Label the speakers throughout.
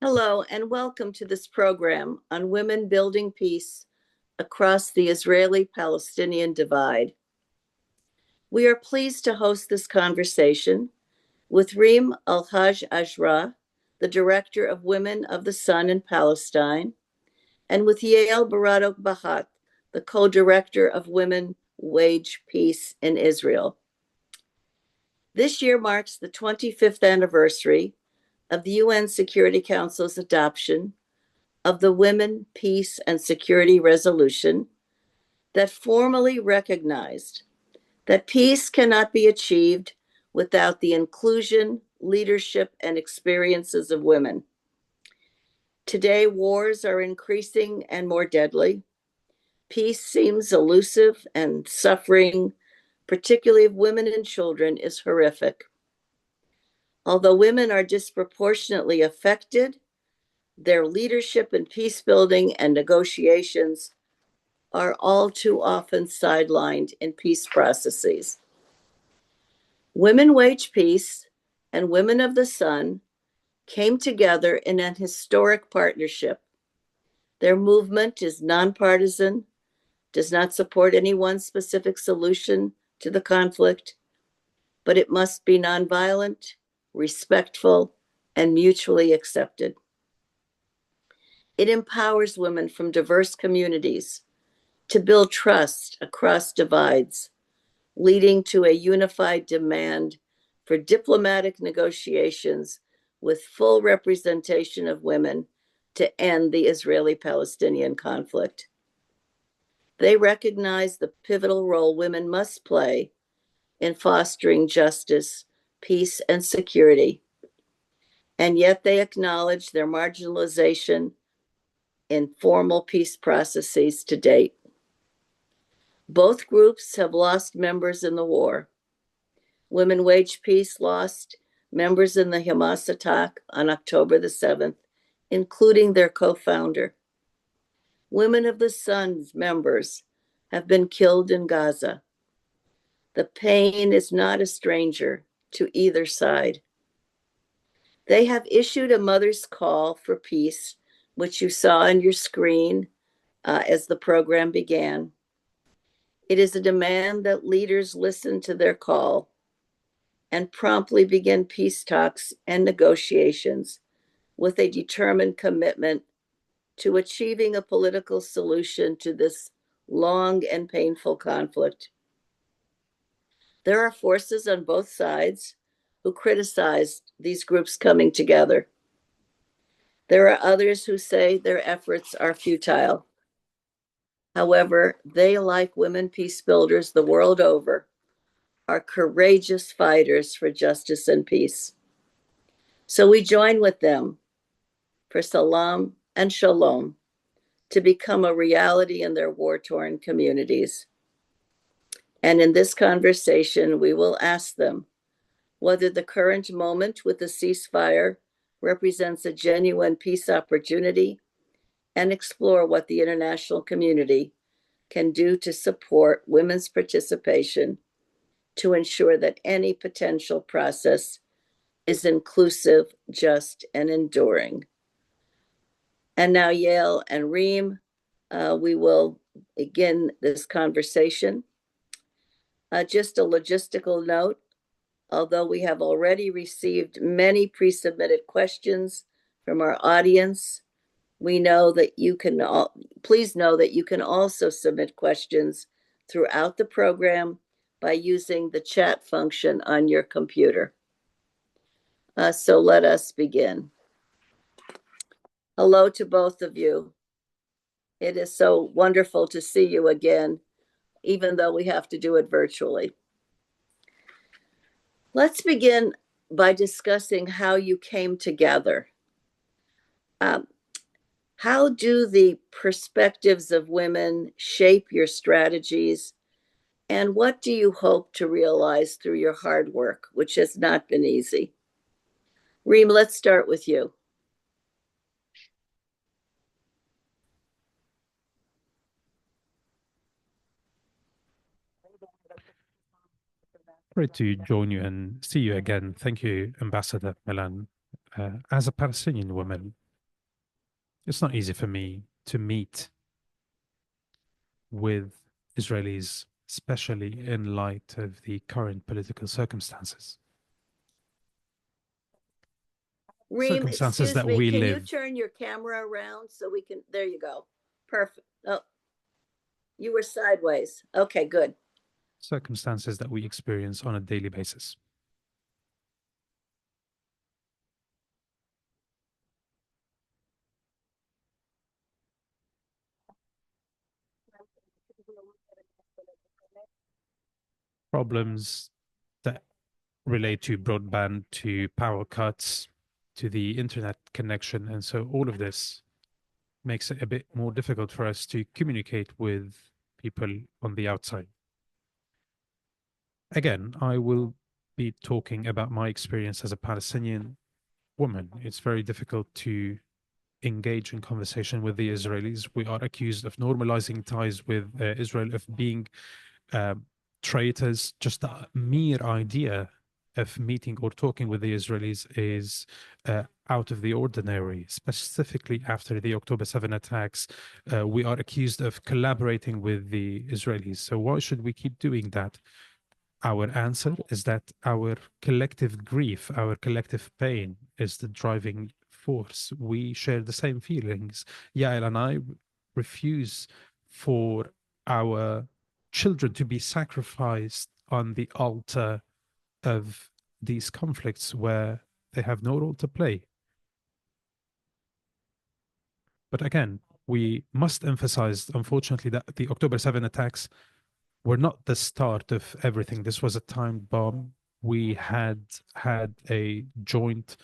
Speaker 1: Hello, and welcome to this program on women building peace across the Israeli-Palestinian divide. We are pleased to host this conversation with Reem Al-Haj Ajra, the Director of Women of the Sun in Palestine, and with Yael Baradok Bahat, the Co-Director of Women Wage Peace in Israel. This year marks the 25th anniversary of the UN Security Council's adoption of the Women, Peace, and Security Resolution that formally recognized that peace cannot be achieved without the inclusion, leadership, and experiences of women. Today, wars are increasing and more deadly. Peace seems elusive, and suffering, particularly of women and children, is horrific. Although women are disproportionately affected, their leadership in peace building and negotiations are all too often sidelined in peace processes. Women Wage Peace and Women of the Sun came together in an historic partnership. Their movement is nonpartisan, does not support any one specific solution to the conflict, but it must be nonviolent, respectful, and mutually accepted. It empowers women from diverse communities to build trust across divides, leading to a unified demand for diplomatic negotiations with full representation of women to end the Israeli-Palestinian conflict. They recognize the pivotal role women must play in fostering justice, peace, and security, and yet they acknowledge their marginalization in formal peace processes to date. Both groups have lost members in the war. Women Wage Peace lost members in the Hamas attack on October the 7th, including their co-founder. Women of the Sun's members have been killed in Gaza. The pain is not a stranger to either side. They have issued a mother's call for peace, which you saw on your screen as the program began. It is a demand that leaders listen to their call and promptly begin peace talks and negotiations with a determined commitment to achieving a political solution to this long and painful conflict. There are forces on both sides who criticize these groups coming together. There are others who say their efforts are futile. However, they, like women peace builders the world over, are courageous fighters for justice and peace. So we join with them for salam and shalom to become a reality in their war-torn communities. And in this conversation, we will ask them whether the current moment with the ceasefire represents a genuine peace opportunity, and explore what the international community can do to support women's participation to ensure that any potential process is inclusive, just, and enduring. And now, Yael and Reem, we will begin this conversation. Just a logistical note, although we have already received many pre-submitted questions from our audience, we know that you can please know that you can also submit questions throughout the program by using the chat function on your computer. So let us begin. Hello to both of you. It is so wonderful to see you again, even though we have to do it virtually. Let's begin by discussing how you came together. How do the perspectives of women shape your strategies, and what do you hope to realize through your hard work, which has not been easy? Reem, let's start with you.
Speaker 2: Great to join you and see you again. Thank you, Ambassador Milan. As a Palestinian woman, It's not easy for me to meet with Israelis, especially in light of the current political circumstances.
Speaker 1: Reem,
Speaker 2: Circumstances
Speaker 1: excuse
Speaker 2: that
Speaker 1: me,
Speaker 2: we
Speaker 1: can you
Speaker 2: live,
Speaker 1: turn your camera around so we can, there you go. Perfect. Oh, you were sideways. Okay, good.
Speaker 2: circumstances that we experience on a daily basis. Problems that relate to broadband, to power cuts, to the internet connection. And so all of this makes it a bit more difficult for us to communicate with people on the outside. Again, I will be talking about my experience as a Palestinian woman. It's very difficult to engage in conversation with the Israelis. We are accused of normalizing ties with Israel, of being traitors. Just the mere idea of meeting or talking with the Israelis is out of the ordinary, specifically after the October 7 attacks. We are accused of collaborating with the Israelis. So why should we keep doing that? Our answer is that our collective grief, our collective pain is the driving force. We share the same feelings. Yael and I refuse for our children to be sacrificed on the altar of these conflicts where they have no role to play. But again, we must emphasize, unfortunately, that the October 7 attacks were not the start of everything. This was a time bomb. We had a joint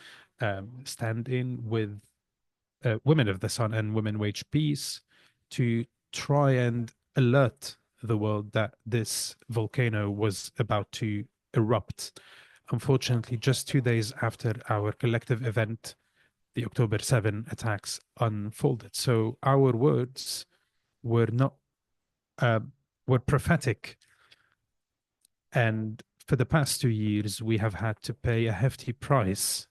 Speaker 2: stand-in with Women of the Sun and Women Wage Peace to try and alert the world that this volcano was about to erupt. Unfortunately, just 2 days after our collective event, the October 7 attacks unfolded. So our words were not uh, were prophetic. And for the past 2 years, we have had to pay a hefty price,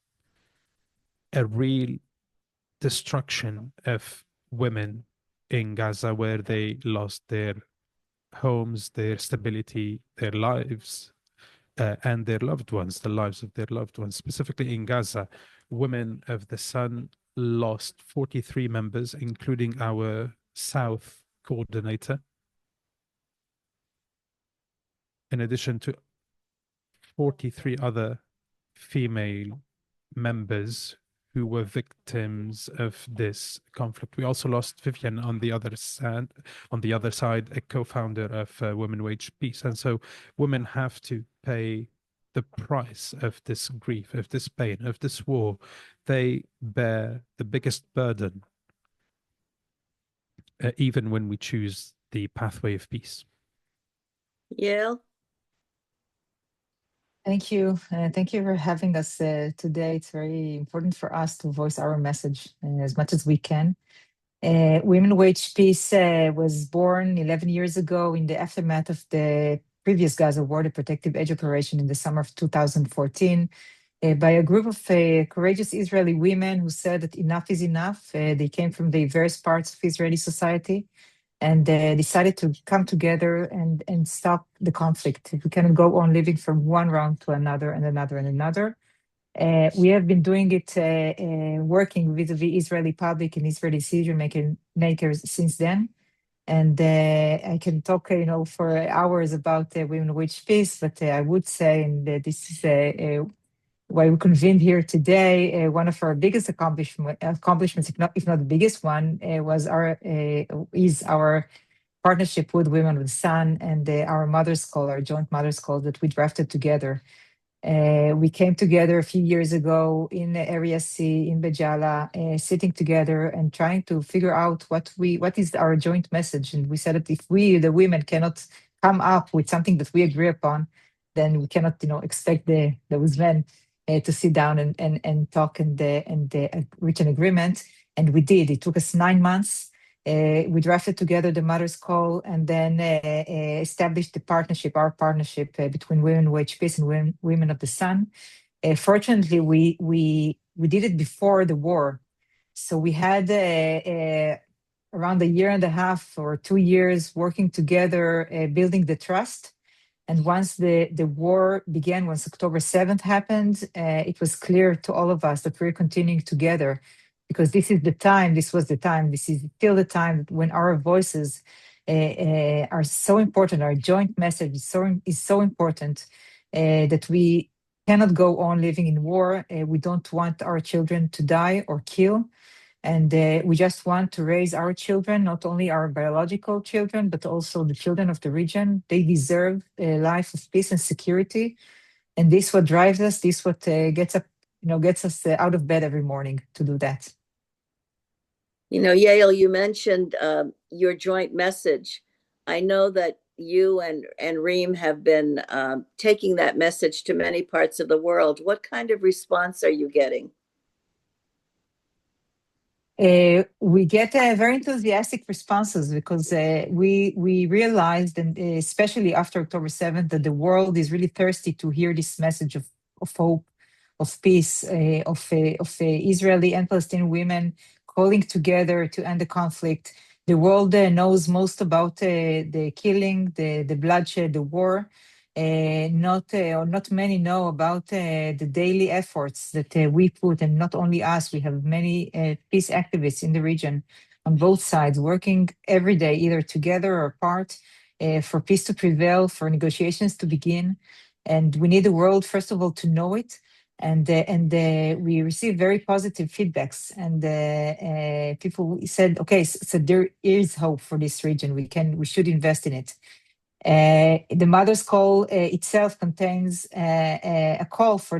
Speaker 2: a real destruction of women in Gaza, where they lost their homes, their stability, their lives, and their loved ones, the lives of their loved ones. Specifically in Gaza, Women of the Sun lost 43 members, including our South coordinator, in addition to 43 other female members who were victims of this conflict. We also lost Vivian on the other side, a co-founder of Women Wage Peace. And so women have to pay the price of this grief, of this pain, of this war. They bear the biggest burden, even when we choose the pathway of peace.
Speaker 1: Yael?
Speaker 3: Thank you. Thank you for having us today. It's very important for us to voice our message as much as we can. Women Wage Peace was born 11 years ago in the aftermath of the previous Gaza war, the Protective Edge Operation in the summer of 2014, by a group of courageous Israeli women who said that enough is enough. They came from the various parts of Israeli society and decided to come together and stop the conflict. We cannot go on living from one round to another and another and another. We have been doing it, working with the Israeli public and Israeli decision makers since then. And I can talk, for hours about Women Wage Peace, but I would say, and this is why we convened here today, one of our biggest accomplishments, if not the biggest one, is our partnership with Women with Sun and our Mother's Call, our joint Mother's Call that we drafted together. We came together a few years ago in Area C in Bejala, sitting together and trying to figure out what is our joint message. And we said that if we, the women, cannot come up with something that we agree upon, then we cannot, expect those men to sit down and talk and reach an agreement. And we did. It took us 9 months. We drafted together the Mother's Call and then established our partnership between Women Wage Peace and Women of the Sun. Fortunately, we did it before the war. So we had around a year and a half or 2 years working together, building the trust. And once the war began, once October 7th happened, it was clear to all of us that we're continuing together because this is the time, this was the time, this is still the time when our voices are so important, our joint message is so important that we cannot go on living in war. We don't want our children to die or kill. And we just want to raise our children, not only our biological children, but also the children of the region. They deserve a life of peace and security. And this what drives us. This what gets us out of bed every morning to do that.
Speaker 1: Yael, you mentioned your joint message. I know that you and Reem have been taking that message to many parts of the world. What kind of response are you getting?
Speaker 3: We get very enthusiastic responses because we realized, and especially after October 7th, that the world is really thirsty to hear this message of hope, of peace, of Israeli and Palestinian women calling together to end the conflict. The world knows most about the killing, the bloodshed, the war. Not many know about the daily efforts that we put, and not only us, we have many peace activists in the region on both sides working every day, either together or apart, for peace to prevail, for negotiations to begin. And we need the world, first of all, to know it. And we received very positive feedbacks, and people said, "Okay, so there is hope for this region. We should invest in it." The Mother's Call itself contains a call for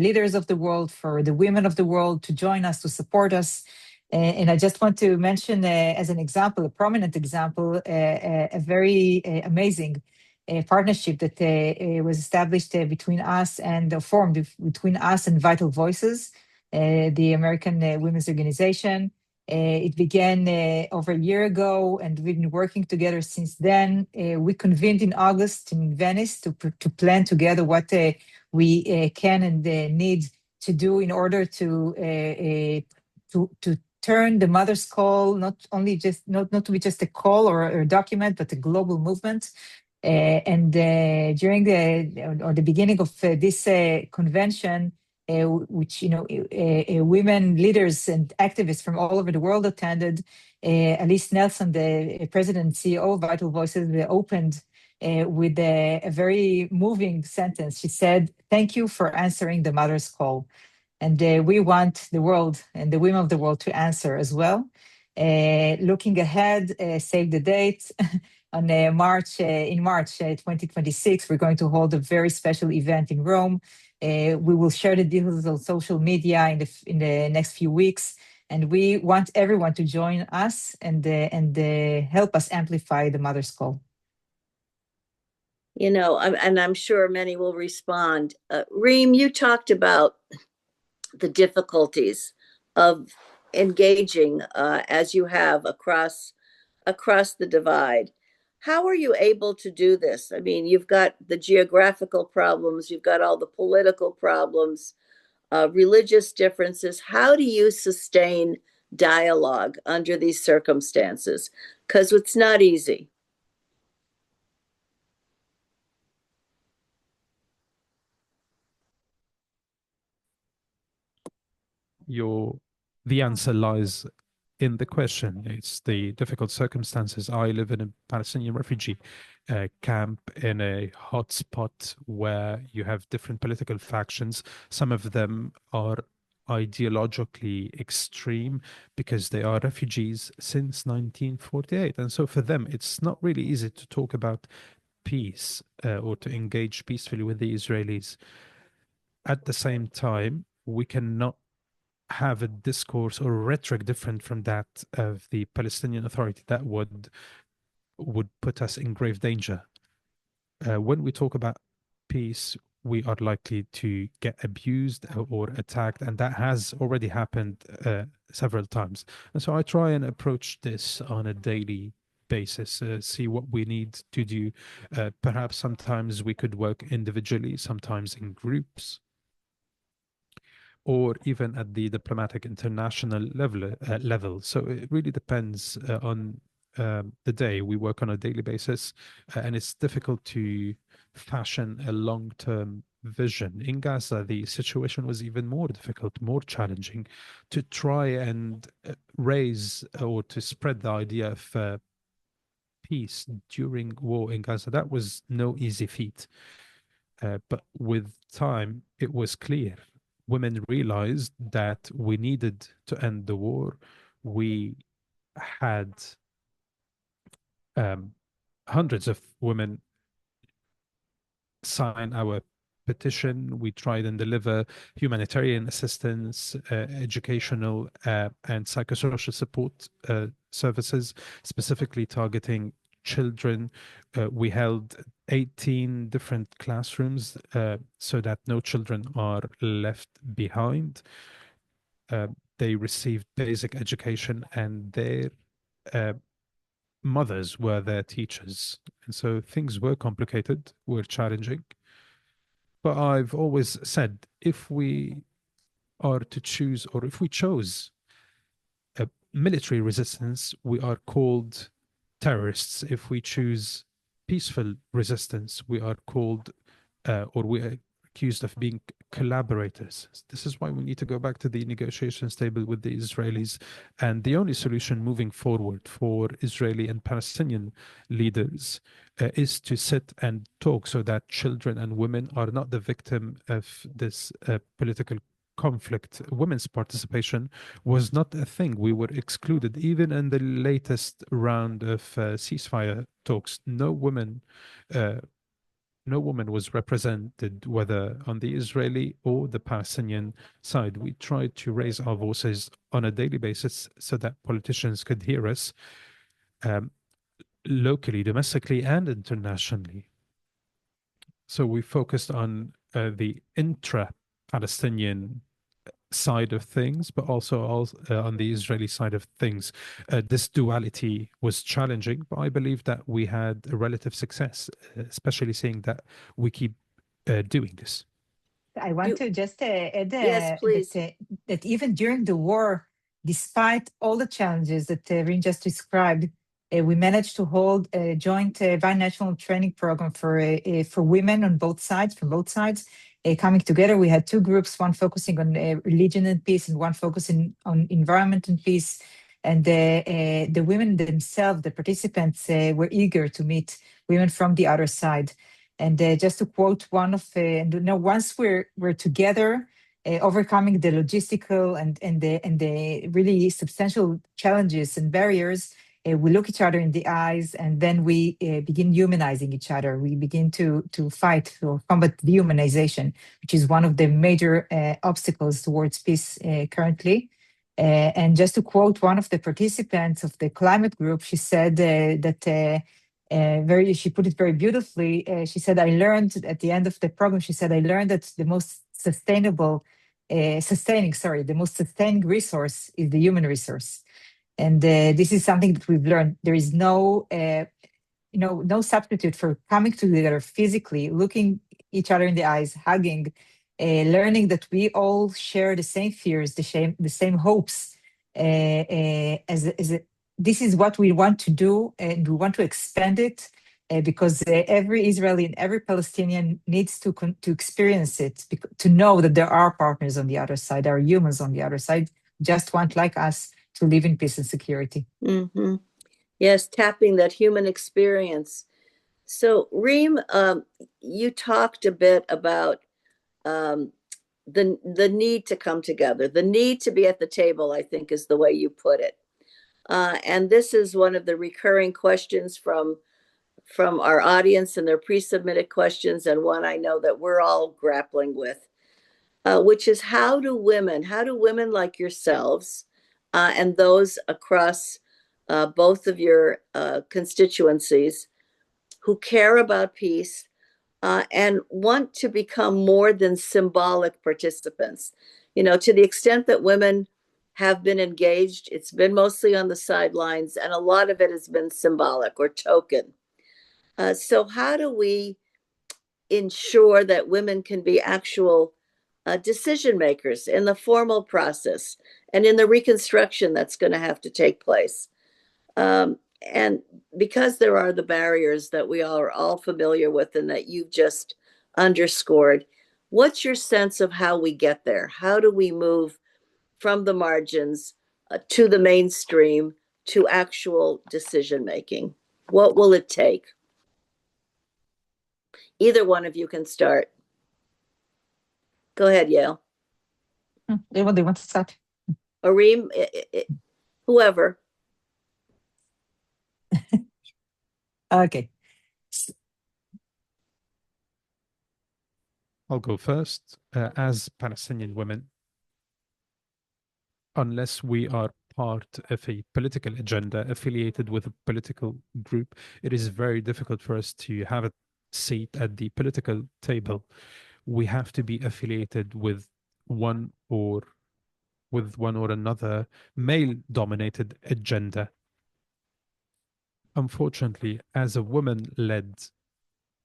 Speaker 3: leaders of the world, for the women of the world to join us, to support us. And I just want to mention as an example, a prominent example, a very amazing partnership that was established between us and formed between us and Vital Voices, the American Women's Organization. It began over a year ago, and we've been working together since then. We convened in August in Venice to plan together what we can and need to do in order to turn the Mother's Call not to be just a call or a document, but a global movement. And during the beginning of this convention, which women leaders and activists from all over the world attended. Alice Nelson, the president and CEO of Vital Voices, opened with a very moving sentence. She said, "Thank you for answering the Mother's Call." And we want the world and the women of the world to answer as well. Looking ahead, save the date. In March 2026, we're going to hold a very special event in Rome. We will share the details on social media in the next few weeks, and we want everyone to join us and help us amplify the Mother's Call.
Speaker 1: And I'm sure many will respond. Reem, you talked about the difficulties of engaging as you have across the divide. How are you able to do this? I mean, you've got the geographical problems, you've got all the political problems, religious differences. How do you sustain dialogue under these circumstances? Because it's not easy.
Speaker 2: The answer lies in the question. It's the difficult circumstances. I live in a Palestinian refugee camp in a hotspot where you have different political factions. Some of them are ideologically extreme because they are refugees since 1948. And so for them, it's not really easy to talk about peace or to engage peacefully with the Israelis. At the same time, we cannot have a discourse or rhetoric different from that of the Palestinian Authority that would put us in grave danger. When we talk about peace, we are likely to get abused or attacked, and that has already happened several times. And so I try and approach this on a daily basis, see what we need to do. Perhaps sometimes we could work individually, sometimes in groups. or even at the diplomatic international level. So it really depends on the day. We work on a daily basis, and it's difficult to fashion a long-term vision. In Gaza, the situation was even more difficult, more challenging to try and raise or to spread the idea of peace during war in Gaza. That was no easy feat. But with time, it was clear. Women realized that we needed to end the war. We had um, hundreds of women sign our petition. We tried and deliver humanitarian assistance, educational and psychosocial support services, specifically targeting children. We held 18 different classrooms so that no children are left behind. They received basic education, and their uh, mothers were their teachers. And so things were complicated, were challenging. But I've always said if we are to choose, or if we chose a military resistance, we are called terrorists. If we choose peaceful resistance, we are called, or we are accused of being collaborators. This is why we need to go back to the negotiations table with the Israelis. And the only solution moving forward for Israeli and Palestinian leaders is to sit and talk so that children and women are not the victim of this political conflict. Women's participation was not a thing. We were excluded. Even in the latest round of ceasefire talks, no woman was represented, whether on the Israeli or the Palestinian side. We tried to raise our voices on a daily basis so that politicians could hear us locally, domestically, and internationally. So we focused on the intra-Palestinian side of things, but also on the Israeli side of things. This duality was challenging, but I believe that we had a relative success, especially seeing that we keep doing this.
Speaker 3: I want to just add
Speaker 1: Yes, please.
Speaker 3: that even during the war, despite all the challenges that Rin just described, we managed to hold a joint binational training program for women on both sides, from both sides, coming together. We had two groups, one focusing on religion and peace, and one focusing on environment and peace. And the women themselves, the participants, were eager to meet women from the other side. And just to quote one of, once we're together, overcoming the logistical and the really substantial challenges and barriers, we look each other in the eyes, and then we begin humanizing each other. We begin to fight or combat dehumanization, which is one of the major obstacles towards peace currently. And just to quote one of the participants of the climate group, she said that. She put it very beautifully. She said, I learned at the end of the program, she said, I learned that the most sustaining resource is the human resource. And this is something that we've learned. There is no substitute for coming together physically, looking each other in the eyes, hugging, learning that we all share the same fears, the same hopes, this is what we want to do, and we want to expand it because every Israeli and every Palestinian needs to experience it, to know that there are partners on the other side, there are humans on the other side, just want, like us, to live in peace and security.
Speaker 1: Mm-hmm. Yes, tapping that human experience. So, Reem, you talked a bit about the need to come together, the need to be at the table, I think is the way you put it. And this is one of the recurring questions from our audience and their pre-submitted questions, and one I know that we're all grappling with, which is how do women like yourselves and those across both of your constituencies who care about peace and want to become more than symbolic participants, to the extent that women have been engaged, it's been mostly on the sidelines, and a lot of it has been symbolic or token. So how do we ensure that women can be actual decision makers in the formal process and in the reconstruction that's going to have to take place. And because there are the barriers that we are all familiar with and that you've just underscored, what's your sense of how we get there? How do we move from the margins to the mainstream to actual decision making? What will it take? Either one of you can start. Go ahead, Yale.
Speaker 3: They want to start.
Speaker 1: Areem, whoever.
Speaker 3: Okay.
Speaker 2: I'll go first. As Palestinian women, unless we are part of a political agenda affiliated with a political group, it is very difficult for us to have a seat at the political table. We have to be affiliated with one or another male-dominated agenda. Unfortunately, as a woman-led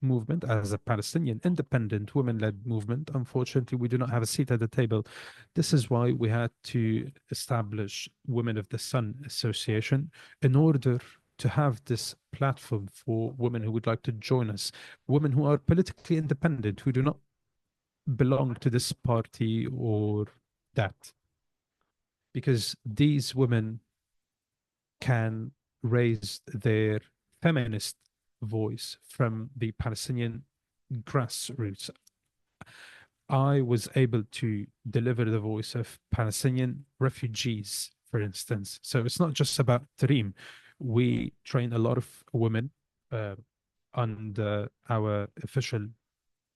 Speaker 2: movement, as a Palestinian independent women-led movement, unfortunately, we do not have a seat at the table. This is why we had to establish Women of the Sun Association in order to have this platform for women who would like to join us, women who are politically independent, who do not belong to this party or that. Because these women can raise their feminist voice from the Palestinian grassroots. I was able to deliver the voice of Palestinian refugees, for instance. So it's not just about Tarim. We train a lot of women under our official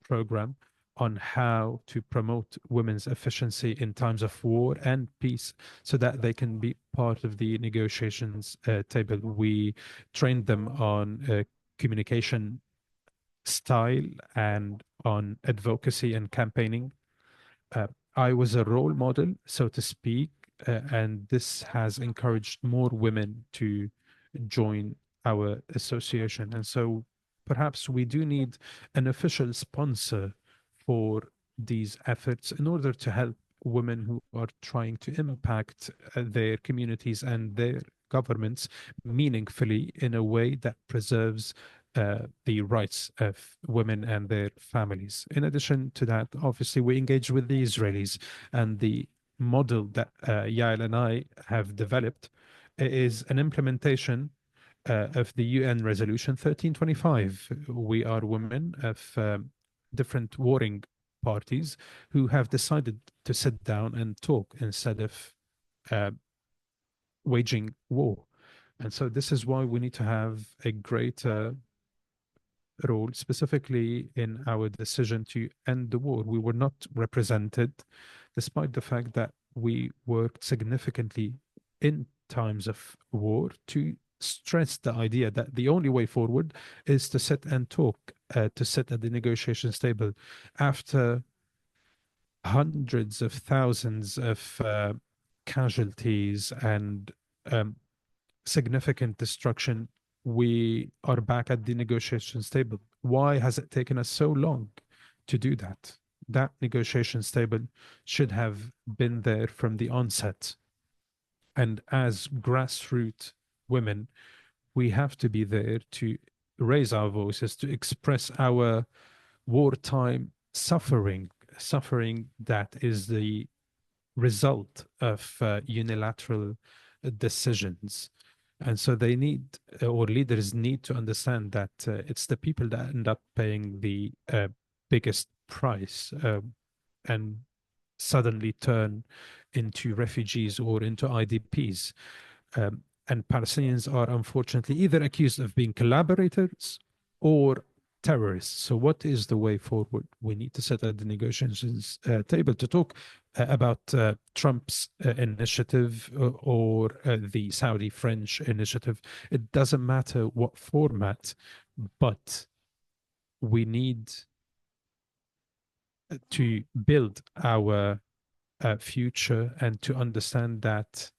Speaker 2: program on how to promote women's efficiency in times of war and peace so that they can be part of the negotiations table. We trained them on communication style and on advocacy and campaigning. I was a role model, so to speak, and this has encouraged more women to join our association. And so perhaps we do need an official sponsor for these efforts in order to help women who are trying to impact their communities and their governments meaningfully in a way that preserves the rights of women and their families. In addition to that, obviously, we engage with the Israelis, and the model that Yael and I have developed is an implementation of the UN Resolution 1325. We are women of different warring parties who have decided to sit down and talk instead of waging war. And so this is why we need to have a greater role, specifically in our decision to end the war. We were not represented, despite the fact that we worked significantly in times of war to stress the idea that the only way forward is to sit and talk, to sit at the negotiations table. After hundreds of thousands of casualties and significant destruction, we are back at the negotiations table. Why has it taken us so long to do that? That negotiations table should have been there from the onset. And as grassroots women, we have to be there to raise our voices, to express our wartime suffering, suffering that is the result of unilateral decisions. And so they need, or leaders need to understand that it's the people that end up paying the biggest price and suddenly turn into refugees or into IDPs. And Palestinians are unfortunately either accused of being collaborators or terrorists. So what is the way forward? We need to sit at the negotiations table to talk about Trump's initiative or the Saudi-French initiative. It doesn't matter what format, but we need to build our future and to understand that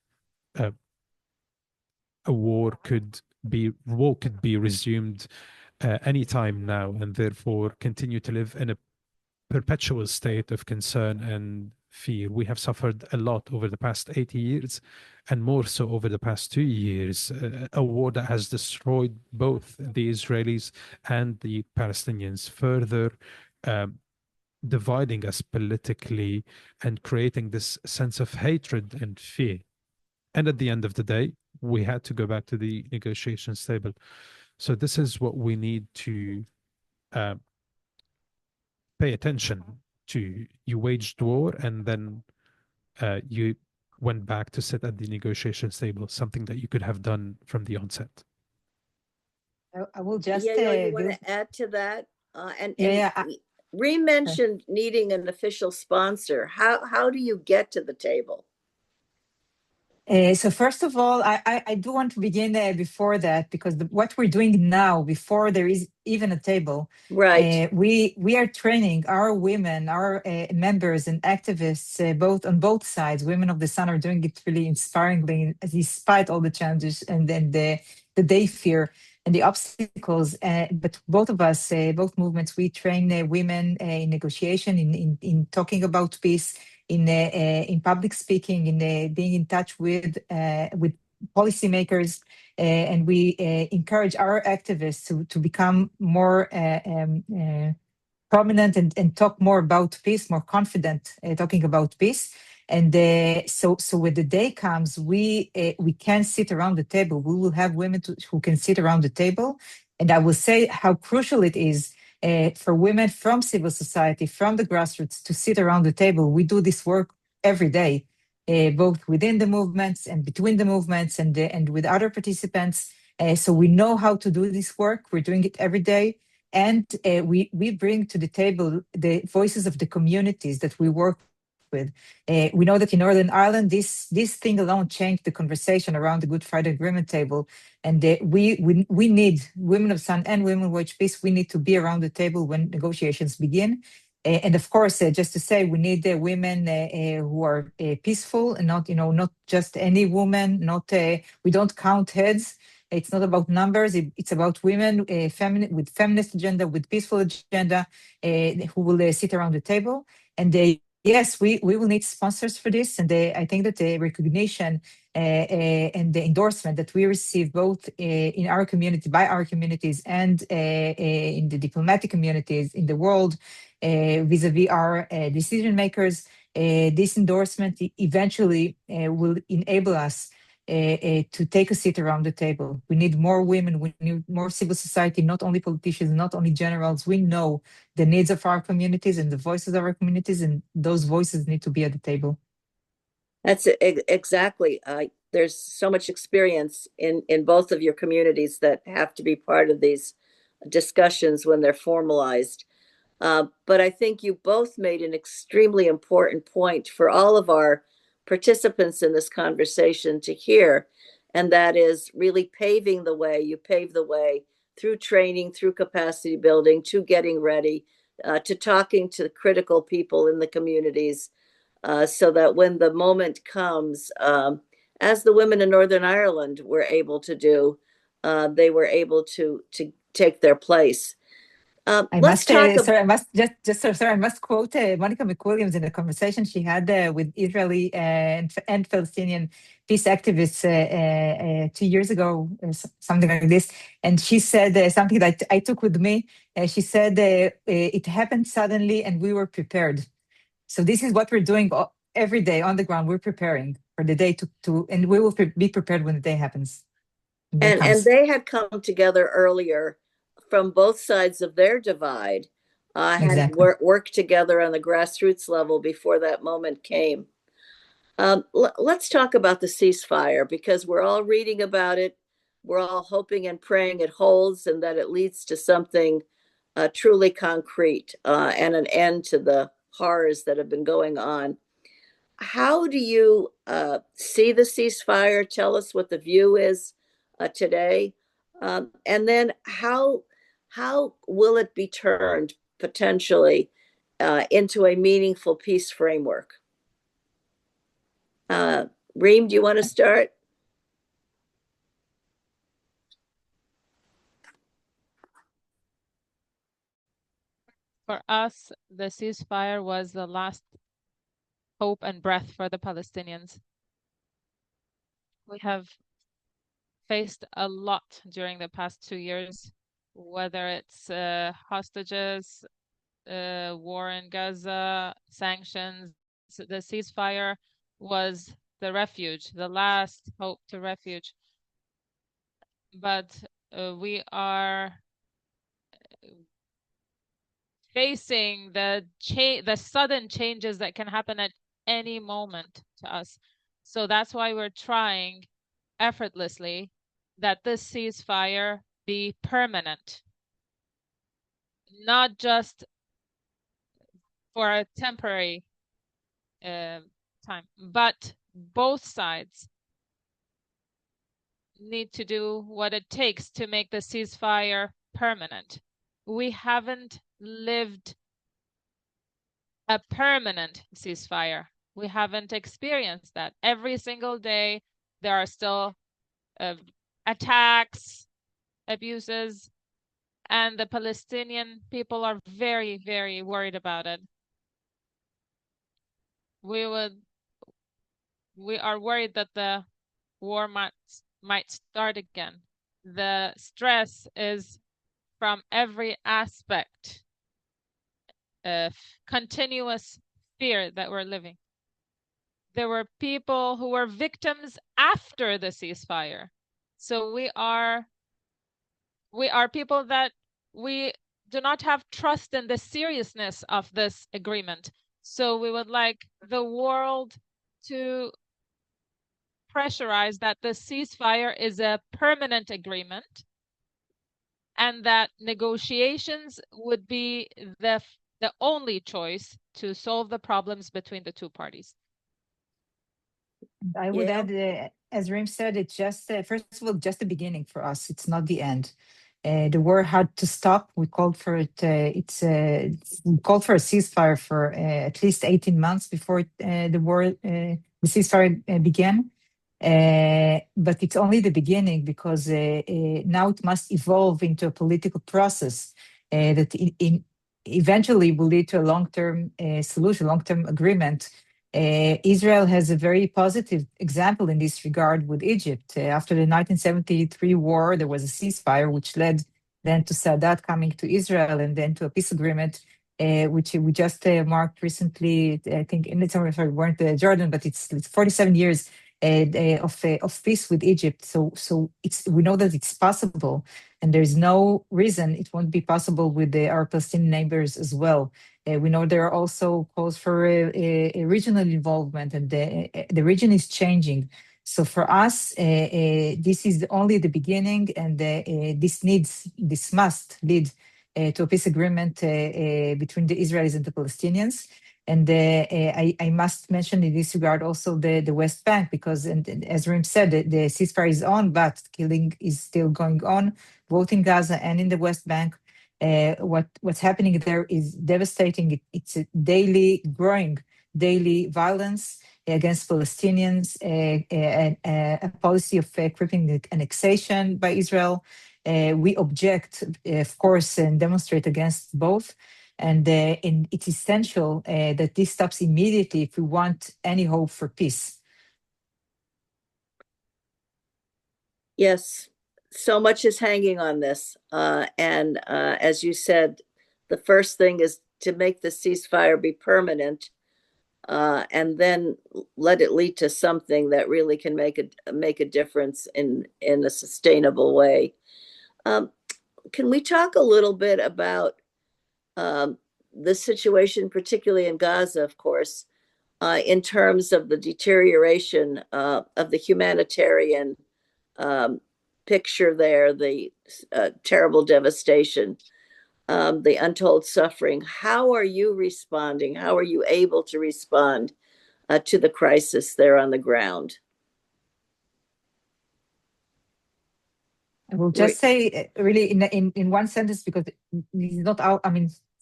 Speaker 2: a war could be resumed anytime now, and therefore continue to live in a perpetual state of concern and fear. We have suffered a lot over the past 80 years, and more so over the past 2 years. A war that has destroyed both the Israelis and the Palestinians, further dividing us politically and creating this sense of hatred and fear. And at the end of the day, we had to go back to the negotiations table. So this is what we need to uh, pay attention to. You waged war, and then you went back to sit at the negotiations table, something that you could have done from the onset.
Speaker 3: I will just
Speaker 1: you want
Speaker 3: build.
Speaker 1: to add to that? And
Speaker 3: Yeah,
Speaker 1: Reem mentioned needing an official sponsor. How do you get to the table?
Speaker 3: So first of all, I do want to begin before that, because what we're doing now, before there is even a table,
Speaker 1: Right.
Speaker 3: we are training our women, our members and activists, both on both sides. Women of the Sun are doing it really inspiringly, despite all the challenges and then the they fear and the obstacles. But both of us, both movements, we train women in negotiation, in talking about peace, in public speaking, in being in touch with policymakers, and we encourage our activists to become more prominent and talk more about peace, more confident talking about peace. And so when the day comes, we can sit around the table. We will have women who can sit around the table. And I will say how crucial it is for women from civil society, from the grassroots, to sit around the table. We do this work every day, both within the movements and between the movements, and with other participants. So we know how to do this work. We're doing it every day. And we bring to the table the voices of the communities that we work with. We know that in Northern Ireland, this thing alone changed the conversation around the Good Friday Agreement table. And we need women of Sun and women who wage peace. We need to be around the table when negotiations begin. And of course, just to say, we need women who are peaceful, and not just any woman. We don't count heads. It's not about numbers. It's about women, with feminist agenda, with peaceful agenda, who will sit around the table. And yes, we will need sponsors for this. And I think that the recognition and the endorsement that we receive, both in our community, by our communities, and in the diplomatic communities in the world, vis-a-vis our decision makers, this endorsement eventually will enable us to take a seat around the table. We need more women. We need more civil society, not only politicians, not only generals. We know the needs of our communities and the voices of our communities, and those voices need to be at the table.
Speaker 1: That's exactly. There's so much experience in both of your communities that have to be part of these discussions when they're formalized. But I think you both made an extremely important point for all of our participants in this conversation to hear, and that is really paving the way. You pave the way through training, through capacity building, to getting ready, to talking to critical people in the communities, so that when the moment comes, as the women in Northern Ireland were able to do, they were able to take their place.
Speaker 3: I must quote Monica McWilliams in a conversation she had with Israeli and Palestinian peace activists 2 years ago, something like this. And she said something that I took with me. She said, it happened suddenly and we were prepared. So this is what we're doing every day on the ground. We're preparing for the day and we will be prepared when the day happens.
Speaker 1: And they had come together earlier from both sides of their divide, had worked together on the grassroots level before that moment came. Let's talk about the ceasefire, because we're all reading about it. We're all hoping and praying it holds and that it leads to something truly concrete, and an end to the horrors that have been going on. How do you see the ceasefire? Tell us what the view is today, and then how will it be turned potentially into a meaningful peace framework? Reem, do you want to start?
Speaker 4: For us, the ceasefire was the last hope and breath for the Palestinians. We have faced a lot during the past 2 years, whether it's hostages, war in Gaza, sanctions. The ceasefire was the refuge, the last hope to refuge. But we are facing the sudden changes that can happen at any moment to us. So that's why we're trying effortlessly that this ceasefire be permanent, not just for a temporary time, but both sides need to do what it takes to make the ceasefire permanent. We haven't lived a permanent ceasefire. We haven't experienced that. Every single day, there are still attacks, abuses, and the Palestinian people are very, very worried about it. We are worried that the war might start again. The stress is from every aspect of continuous fear that we're living. There were people who were victims after the ceasefire. So we are people that we do not have trust in the seriousness of this agreement. So we would like the world to pressurize that the ceasefire is a permanent agreement and that negotiations would be the only choice to solve the problems between the two parties.
Speaker 3: I would add, as Reem said, it's just, first of all, just the beginning for us. It's not the end. The war had to stop. We called for it. We called for a ceasefire for at least 18 months before the ceasefire began. But it's only the beginning because now it must evolve into a political process that eventually will lead to a long-term solution, long-term agreement. Israel has a very positive example in this regard with Egypt. After the 1973 war, there was a ceasefire, which led then to Sadat coming to Israel and then to a peace agreement, which we just marked recently. I think, and it's sorry, we weren't Jordan, but it's 47 years of peace with Egypt. So we know that it's possible, and there's no reason it won't be possible with our Palestinian neighbors as well. We know there are also calls for a regional involvement, and the region is changing. So for us, this is only the beginning, and this must lead to a peace agreement between the Israelis and the Palestinians. And I must mention in this regard also the West Bank, because as Reem said, the ceasefire is on, but killing is still going on, both in Gaza and in the West Bank. What's happening there is devastating. It's a growing daily violence against Palestinians, a policy of creeping annexation by Israel. We object, of course, and demonstrate against both. And it's essential that this stops immediately if we want any hope for peace.
Speaker 1: Yes, so much is hanging on this. And as you said, the first thing is to make the ceasefire be permanent, and then let it lead to something that really can make a difference in a sustainable way. Can we talk a little bit about the situation, particularly in Gaza, of course, in terms of the deterioration of the humanitarian picture there, the terrible devastation, the untold suffering? How are you responding? How are you able to respond to the crisis there on the ground?
Speaker 3: I will just say, really, in one sentence, because it's not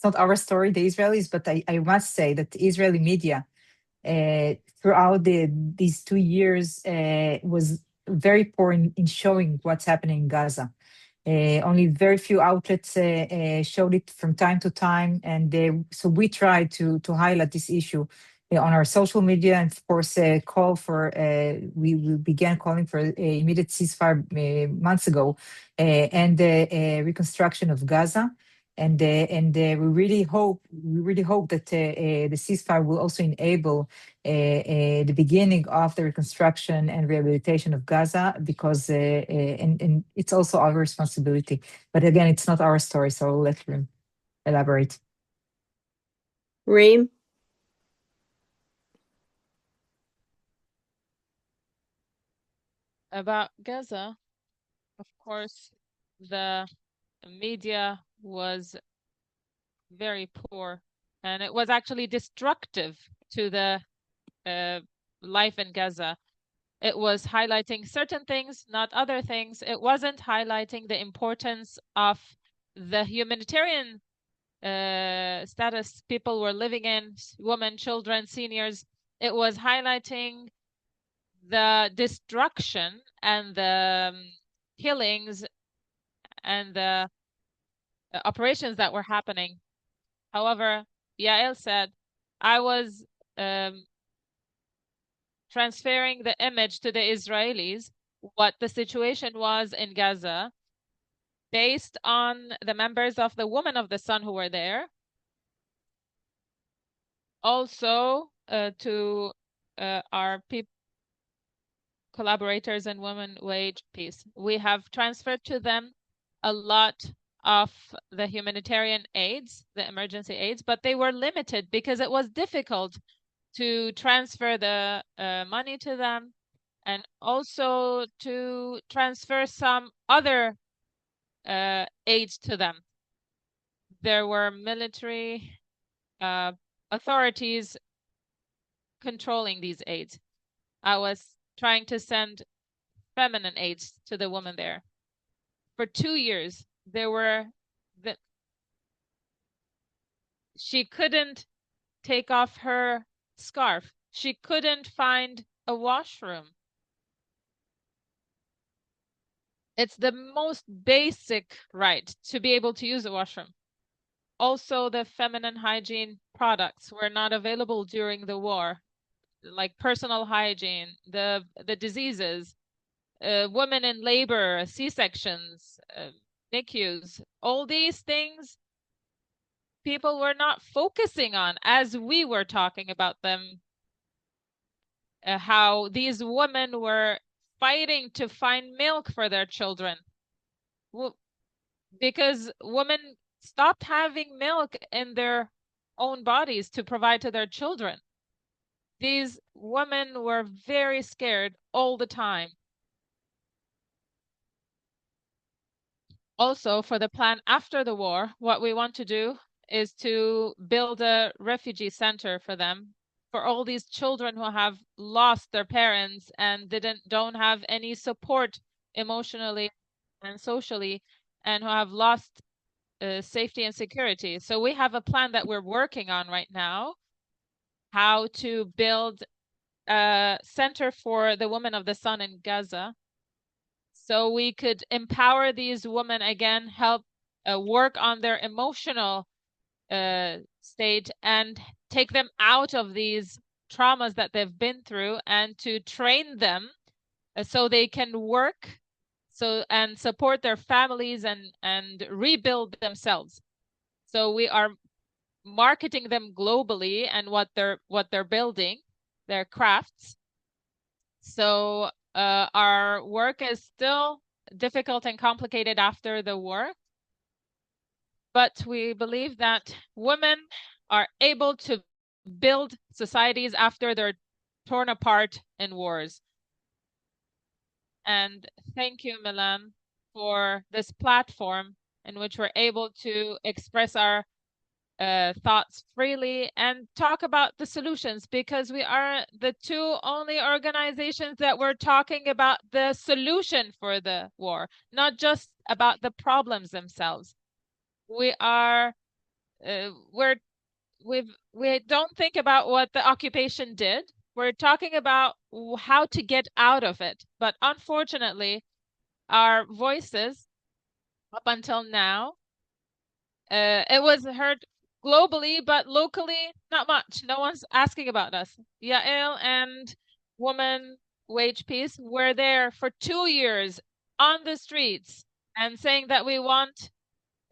Speaker 3: it's not our story, the Israelis, but I must say that the Israeli media throughout these 2 years was very poor in showing what's happening in Gaza. Only very few outlets showed it from time to time, and so we tried to highlight this issue on our social media, and of course, we began calling for immediate ceasefire months ago, and reconstruction of Gaza. We really hope that the ceasefire will also enable the beginning of the reconstruction and rehabilitation of Gaza, because and it's also our responsibility. But again, it's not our story, so I'll let Reem elaborate.
Speaker 1: Reem?
Speaker 4: About Gaza, of course, the media was very poor, and it was actually destructive to the life in Gaza. It was highlighting certain things, not other things. It wasn't highlighting the importance of the humanitarian status people were living in, women, children, seniors. It was highlighting the destruction and the killings and the operations that were happening. However, Yael said, I was transferring the image to the Israelis, what the situation was in Gaza, based on the members of the Women of the Sun who were there. Also, to our collaborators in Women Wage Peace. We have transferred to them a lot of the humanitarian aids, the emergency aids, but they were limited because it was difficult to transfer the money to them, and also to transfer some other aids to them. There were military authorities controlling these aids. I was trying to send feminine aids to the woman there. For 2 years, she couldn't take off her scarf. She couldn't find a washroom. It's the most basic right to be able to use a washroom. Also, the feminine hygiene products were not available during the war, like personal hygiene, the diseases, women in labor, C-sections, NICUs, all these things people were not focusing on as we were talking about them. How these women were fighting to find milk for their children. Because women stopped having milk in their own bodies to provide to their children. These women were very scared all the time. Also, for the plan after the war, what we want to do is to build a refugee center for them, for all these children who have lost their parents and don't have any support emotionally and socially, and who have lost safety and security. So we have a plan that we're working on right now, how to build a center for the Women of the Sun in Gaza, so we could empower these women again, help work on their emotional state, and take them out of these traumas that they've been through, and to train them so they can work and support their families and rebuild themselves. So we are marketing them globally and what they're building, their crafts. So our work is still difficult and complicated after the war, but we believe that women are able to build societies after they're torn apart in wars. And thank you, Milan, for this platform in which we're able to express our thoughts freely and talk about the solutions, because we are the two only organizations that were talking about the solution for the war, not just about the problems themselves. We don't think about what the occupation did. We're talking about how to get out of it. But unfortunately, our voices up until now. It was heard globally, but locally, not much. No one's asking about us. Yael and Women Wage Peace were there for 2 years on the streets and saying that we want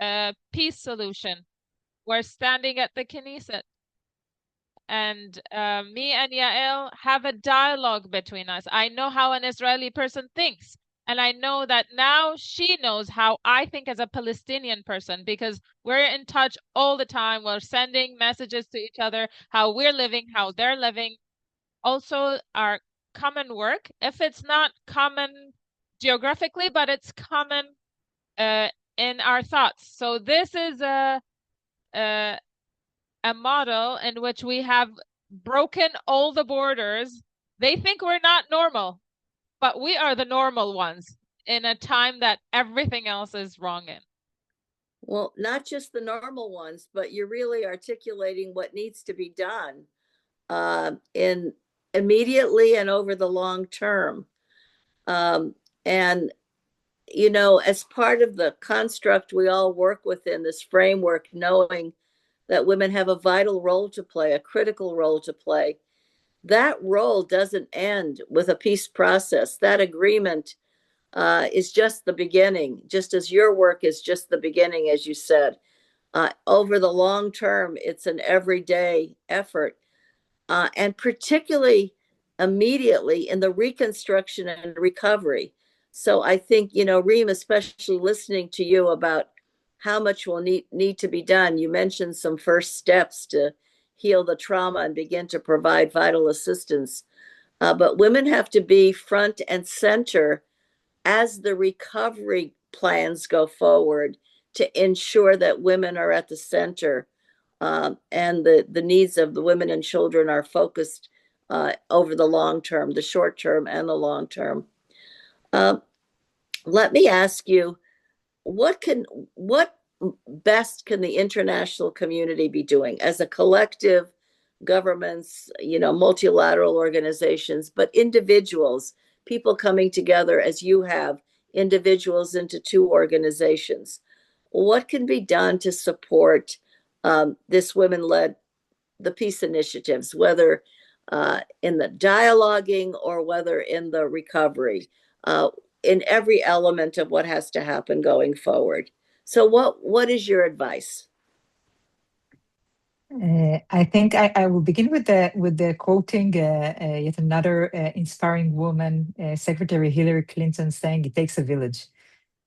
Speaker 4: a peace solution. We're standing at the Knesset. And me and Yael have a dialogue between us. I know how an Israeli person thinks. And I know that now she knows how I think as a Palestinian person, because we're in touch all the time. We're sending messages to each other, how we're living, how they're living. Also, our common work, if it's not common geographically, but it's common in our thoughts. So this is a model in which we have broken all the borders. They think we're not normal, but we are the normal ones in a time that everything else is wrong in.
Speaker 1: Well, not just the normal ones, but you're really articulating what needs to be done in immediately and over the long term. And, you know, as part of the construct we all work within, this framework, knowing that women have a vital role to play, a critical role to play, that role doesn't end with a peace process. That agreement is just the beginning, just as your work is just the beginning, as you said. Over the long term, it's an everyday effort, and particularly immediately in the reconstruction and recovery. So I think, you know, Reem, especially listening to you about how much will need to be done. You mentioned some first steps to heal the trauma and begin to provide vital assistance. But women have to be front and center as the recovery plans go forward to ensure that women are at the center, and the needs of the women and children are focused over the long term, the short term and the long term. Let me ask you, what best can the international community be doing as a collective, governments, you know, multilateral organizations, but individuals, people coming together as you have, individuals into two organizations? What can be done to support this women-led, the peace initiatives, whether in the dialoguing or whether in the recovery, in every element of what has to happen going forward? So what is your advice?
Speaker 3: I think I will begin with the quoting yet another inspiring woman, Secretary Hillary Clinton, saying, "It takes a village.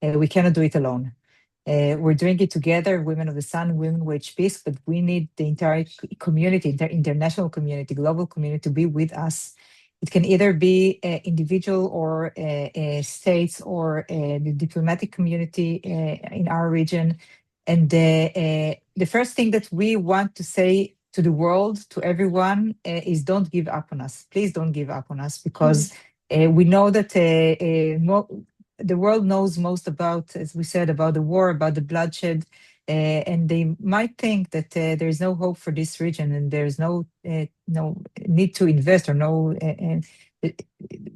Speaker 3: We cannot do it alone. We're doing it together, Women of the Sun, Women Wage Peace, but we need the entire community, international community, global community to be with us. It can either be individual or states or the diplomatic community in our region. And the first thing that we want to say to the world, to everyone, is don't give up on us. Please don't give up on us, because we know that the world knows most about, as we said, about the war, about the bloodshed, and they might think that there is no hope for this region and there is no need to invest, or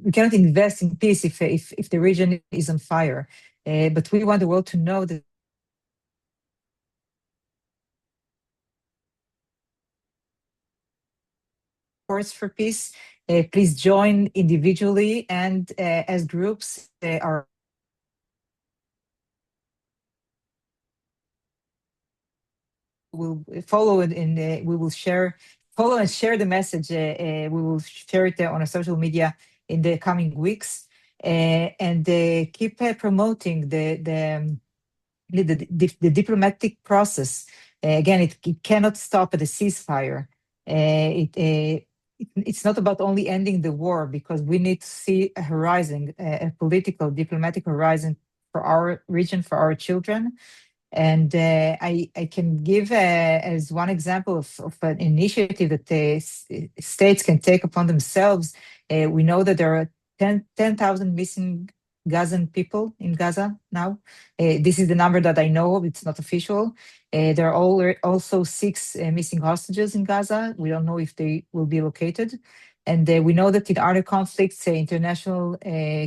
Speaker 3: we cannot invest in peace if the region is on fire. But we want the world to know that for peace. Please join individually and as groups. Will follow it we will follow and share the message. We will share it on our social media in the coming weeks, and keep promoting the diplomatic process. Again, it cannot stop at a ceasefire. It's not about only ending the war, because we need to see a horizon, a political, diplomatic horizon for our region, for our children. And I can give as one example of an initiative that states can take upon themselves. We know that there are 10,000 missing Gazan people in Gaza now. This is the number that I know of. It's not official. There are also 6 missing hostages in Gaza. We don't know if they will be located. And we know that in other conflicts, international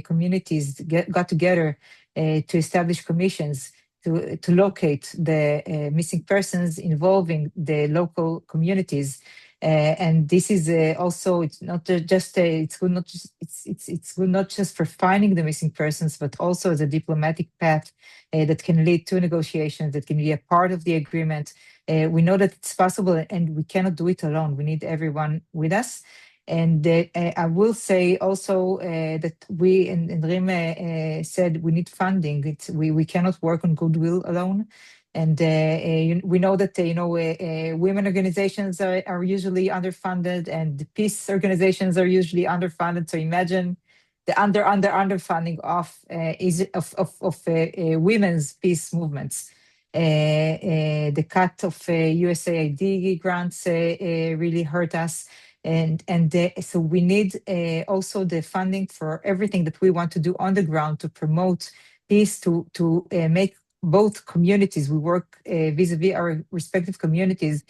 Speaker 3: communities got together to establish commissions to locate the missing persons involving the local communities. And this is also, it's not just it's good not just it's good not just for finding the missing persons, but also as a diplomatic path that can lead to negotiations, that can be a part of the agreement. We know that it's possible, and we cannot do it alone. We need everyone with us. And I will say also that we, and Rim said, we need funding. We cannot work on goodwill alone. And we know that women organizations are usually underfunded, and peace organizations are usually underfunded. So imagine the underfunding of women's peace movements. The cut of USAID grants really hurt us. And so we need also the funding for everything that we want to do on the ground to promote peace, to make both communities, we work vis-a-vis our respective communities,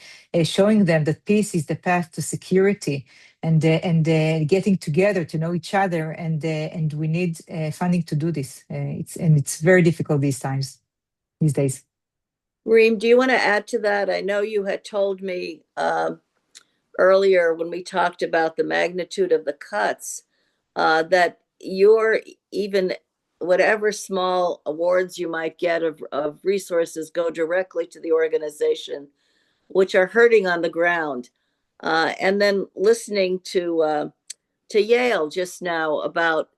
Speaker 3: showing them that peace is the path to security, and getting together to know each other, and we need funding to do this. It's very difficult these days.
Speaker 1: Reem, do you want to add to that? I know you had told me earlier when we talked about the magnitude of the cuts that you're even whatever small awards you might get of resources go directly to the organization, which are hurting on the ground. And then listening to Yael just now about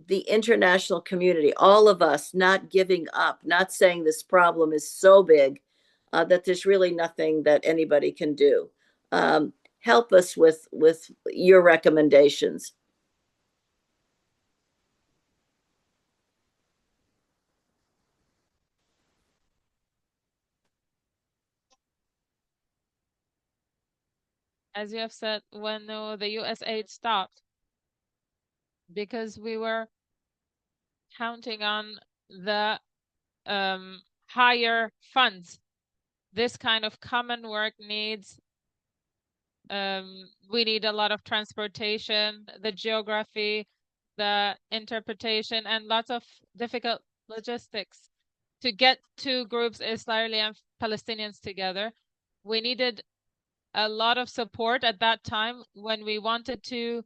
Speaker 1: the international community, all of us not giving up, not saying this problem is so big that there's really nothing that anybody can do. Help us with your recommendations.
Speaker 4: As you have said, when the US aid stopped, because we were counting on the higher funds, this kind of common work needs, we need a lot of transportation, the geography, the interpretation, and lots of difficult logistics to get two groups, Israeli and Palestinians, together. We needed a lot of support at that time when we wanted to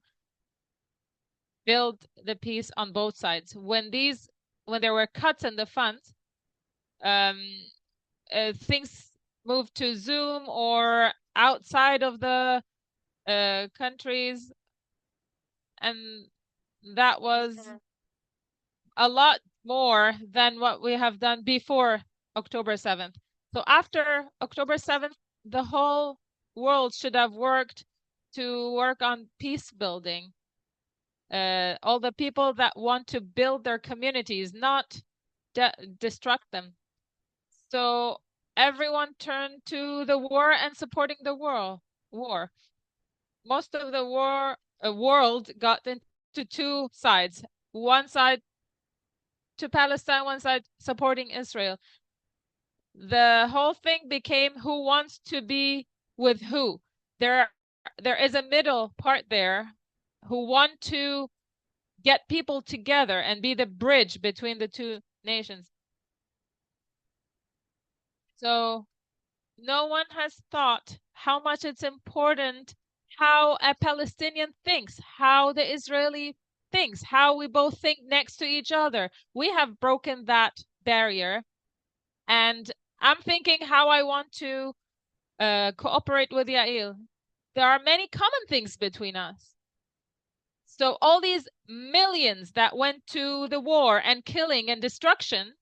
Speaker 4: build the peace on both sides. When there were cuts in the funds, things moved to Zoom or outside of the countries, and that was a lot more than what we have done before October 7th. So after October 7th, the whole world should have worked on peace building. All the people that want to build their communities, not destruct them. So everyone turned to the war and supporting the war. Most of the world got into two sides. One side to Palestine, one side supporting Israel. The whole thing became who wants to be with who. There is a middle part there who want to get people together and be the bridge between the two nations. So no one has thought how much it's important how a Palestinian thinks, how the Israeli thinks, how we both think next to each other. We have broken that barrier, and I'm thinking how I want to cooperate with Yael. There are many common things between us. So all these millions that went to the war and killing and destruction,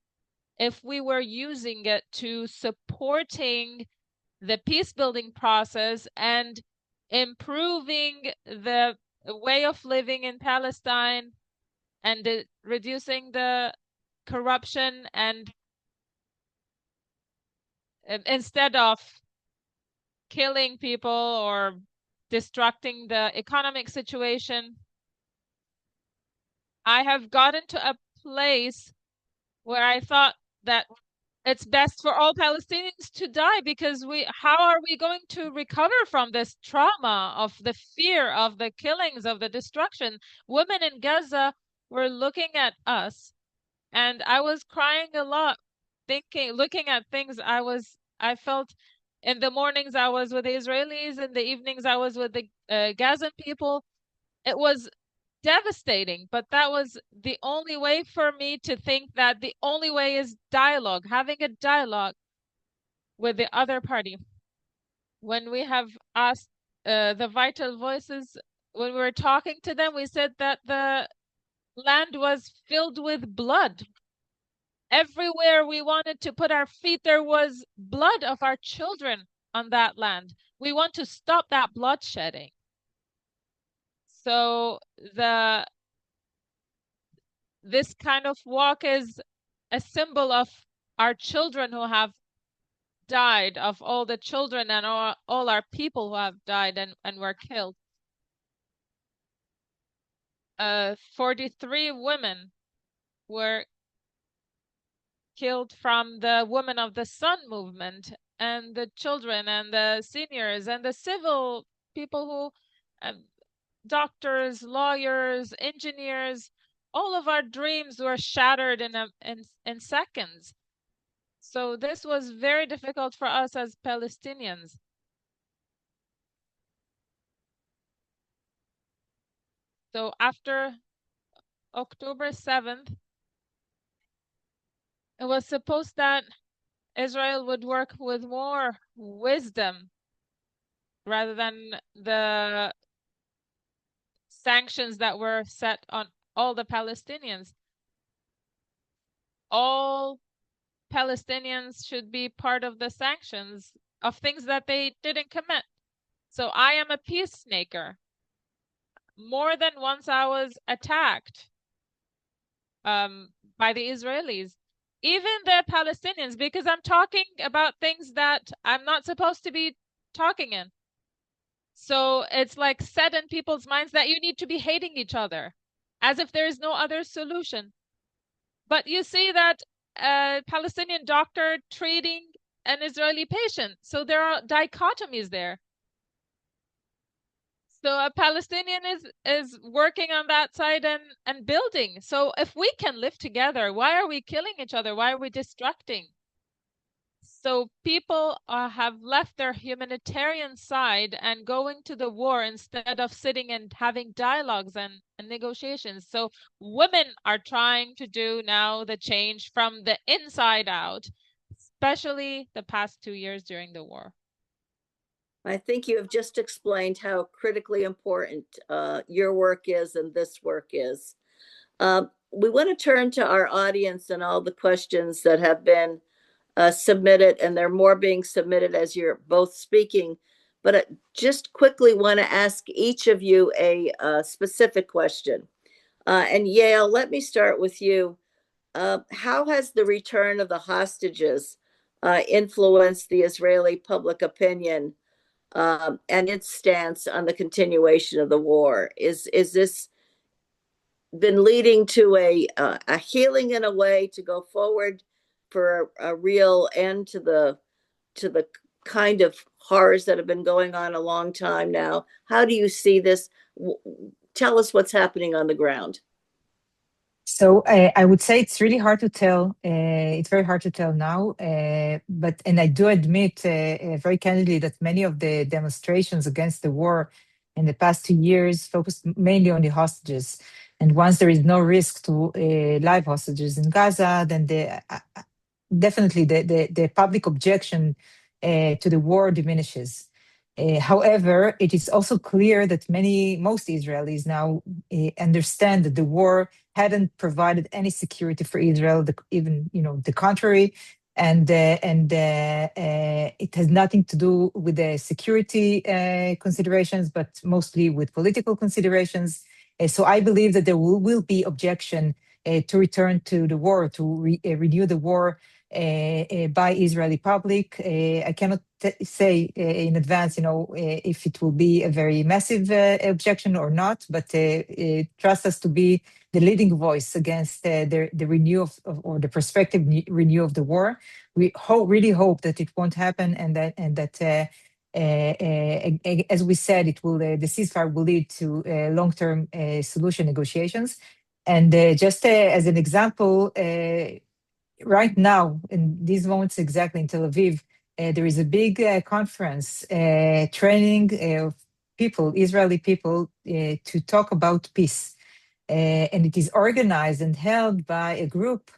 Speaker 4: if we were using it to supporting the peace building process and improving the way of living in Palestine and reducing the corruption, and instead of killing people or destructing the economic situation, I have gotten to a place where I thought that it's best for all Palestinians to die, because how are we going to recover from this trauma of the fear of the killings, of the destruction? Women in Gaza were looking at us, and I was crying a lot looking at things, I felt in the mornings I was with the Israelis, in the evenings I was with the Gazan people. It was devastating, but that was the only way for me to think that the only way is dialogue, having a dialogue with the other party. When we have asked the vital voices, when we were talking to them, we said that the land was filled with blood. Everywhere we wanted to put our feet, there was blood of our children on that land. We want to stop that bloodshedding. So this kind of walk is a symbol of our children who have died, of all the children and all our people who have died and were killed. 43 women were killed from the Women of the Sun movement, and the children and the seniors and the civil people who, doctors, lawyers, engineers, all of our dreams were shattered in seconds. So this was very difficult for us as Palestinians. So after October 7th, it was supposed that Israel would work with more wisdom rather than the sanctions that were set on all the Palestinians. All Palestinians should be part of the sanctions of things that they didn't commit. So I am a peacemaker. More than once I was attacked by the Israelis, even the Palestinians, because I'm talking about things that I'm not supposed to be talking in. So it's like set in people's minds that you need to be hating each other, as if there is no other solution. But you see that a Palestinian doctor treating an Israeli patient. So there are dichotomies there. So a Palestinian is working on that side and building. So if we can live together, why are we killing each other? Why are we destructing? So people have left their humanitarian side and going to the war instead of sitting and having dialogues and negotiations. So women are trying to do now the change from the inside out, especially the past 2 years during the war.
Speaker 1: I think you have just explained how critically important your work is and this work is. We want to turn to our audience and all the questions that have been submitted, and there are more being submitted as you're both speaking. But I just quickly want to ask each of you a specific question. And Yael, let me start with you. How has the return of the hostages influenced the Israeli public opinion and its stance on the continuation of the war? Is this been leading to a healing in a way to go forward for a real end to the kind of horrors that have been going on a long time now? How do you see this? Tell us what's happening on the ground.
Speaker 3: So I would say it's really hard to tell. It's very hard to tell now. And I do admit very candidly that many of the demonstrations against the war in the past 2 years focused mainly on the hostages. And once there is no risk to live hostages in Gaza, then definitely the public objection to the war diminishes. However, it is also clear that most Israelis now understand that the war hadn't provided any security for Israel, even the contrary, and it has nothing to do with the security considerations, but mostly with political considerations. So I believe that there will be objection to return to the war, to renew the war by Israeli public. I cannot say in advance, if it will be a very massive objection or not, but trust us to be the leading voice against the renew or the prospective renew of the war. We really hope that it won't happen, and that as we said, the ceasefire will lead to long-term solution negotiations. And just as an example, right now, in these moments exactly in Tel Aviv, there is a big conference training people, Israeli people, to talk about peace. And it is organized and held by a group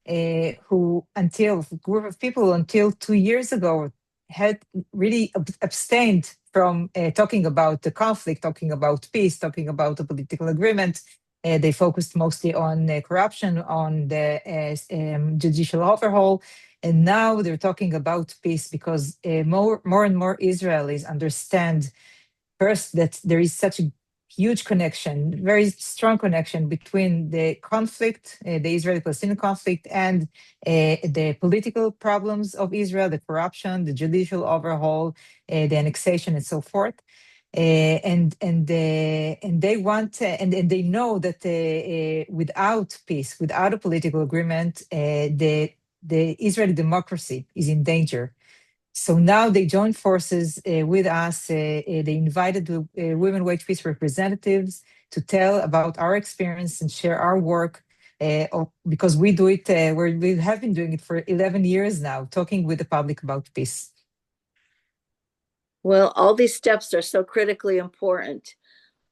Speaker 3: group of people until 2 years ago had really abstained from talking about the conflict, talking about peace, talking about a political agreement. They focused mostly on corruption, on the judicial overhaul. And now they're talking about peace because more and more Israelis understand first that there is such a huge connection, very strong connection between the conflict, the Israeli-Palestinian conflict, and the political problems of Israel, the corruption, the judicial overhaul, the annexation, and so forth. And they want and they know that without peace, without a political agreement, the Israeli democracy is in danger. So now they joined forces with us. They invited the women wage peace representatives to tell about our experience and share our work because we do it, we have been doing it for 11 years now, talking with the public about peace.
Speaker 1: Well, all these steps are so critically important.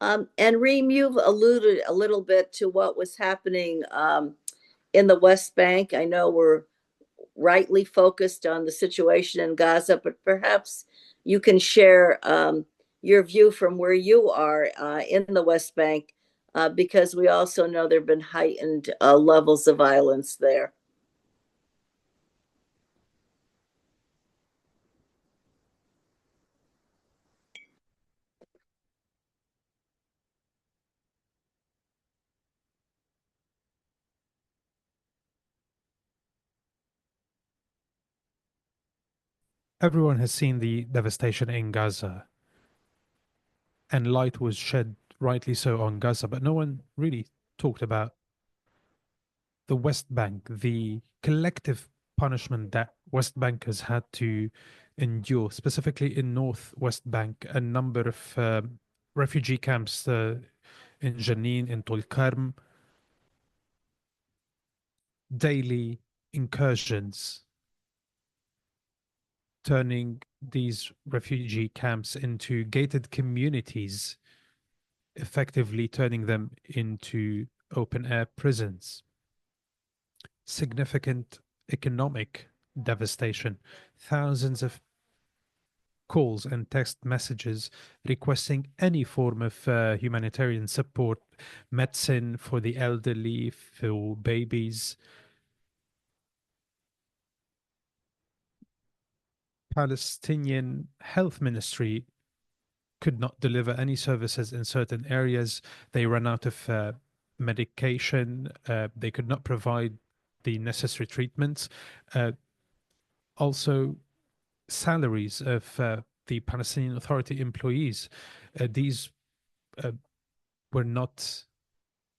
Speaker 1: And Reem, you've alluded a little bit to what was happening in the West Bank. I know we're rightly focused on the situation in Gaza, but perhaps you can share your view from where you are in the West Bank, because we also know there have been heightened levels of violence there.
Speaker 2: Everyone has seen the devastation in Gaza, and light was shed, rightly so, on Gaza, but no one really talked about the West Bank, the collective punishment that West Bankers had to endure, specifically in North West Bank, a number of refugee camps in Jenin, in Tulkarm, daily incursions, turning these refugee camps into gated communities, effectively turning them into open-air prisons. Significant economic devastation, thousands of calls and text messages requesting any form of humanitarian support, medicine for the elderly, for babies. Palestinian Health Ministry could not deliver any services in certain areas. They ran out of medication. They could not provide the necessary treatments. Also, salaries of the Palestinian Authority employees. These were not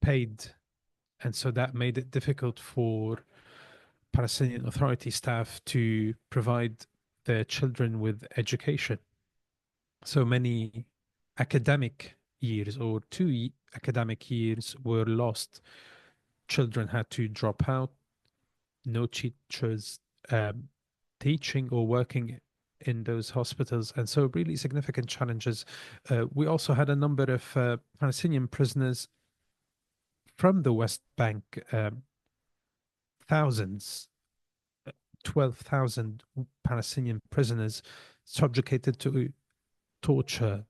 Speaker 2: paid, and so that made it difficult for Palestinian Authority staff to provide their children with education. So many academic years, or 2 academic years, were lost. Children had to drop out, no teachers teaching or working in those hospitals, and so really significant challenges. We also had a number of Palestinian prisoners from the West Bank, thousands, 12,000 Palestinian prisoners subjugated to torture,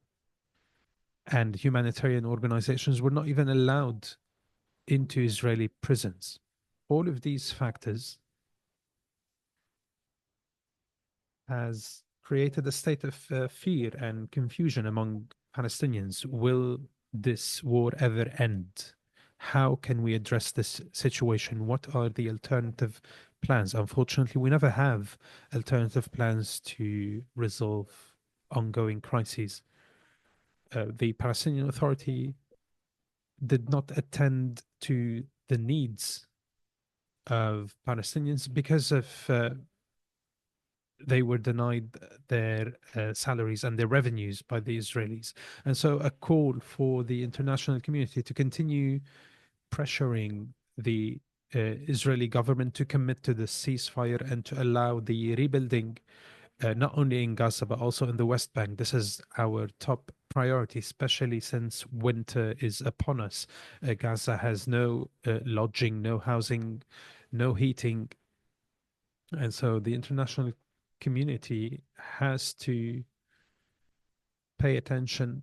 Speaker 2: and humanitarian organizations were not even allowed into Israeli prisons. All of these factors has created a state of fear and confusion among Palestinians. Will this war ever end? How can we address this situation? What are the alternative plans? Unfortunately, we never have alternative plans to resolve ongoing crises. The Palestinian Authority did not attend to the needs of Palestinians because of they were denied their salaries and their revenues by the Israelis. And so a call for the international community to continue pressuring the Israeli government to commit to the ceasefire and to allow the rebuilding, not only in Gaza, but also in the West Bank. This is our top priority, especially since winter is upon us. Gaza has no lodging, no housing, no heating. And so the international community has to pay attention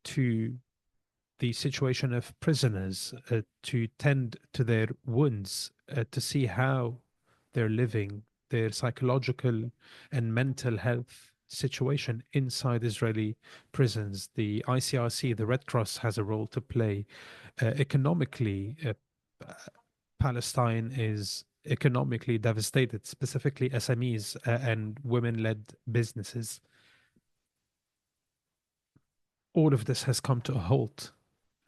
Speaker 2: to the situation of prisoners, to tend to their wounds, to see how they're living, their psychological and mental health situation inside Israeli prisons. The ICRC, the Red Cross, has a role to play. Economically, Palestine is economically devastated, specifically SMEs and women-led businesses. All of this has come to a halt,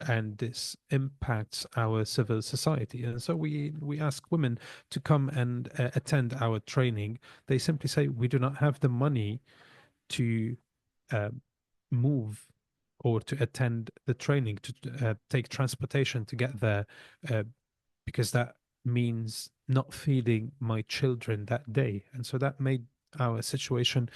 Speaker 2: and this impacts our civil society. And so we ask women to come and attend our training. They simply say, we do not have the money to move or to attend the training, to take transportation to get there, because that means not feeding my children that day. And so that made our situation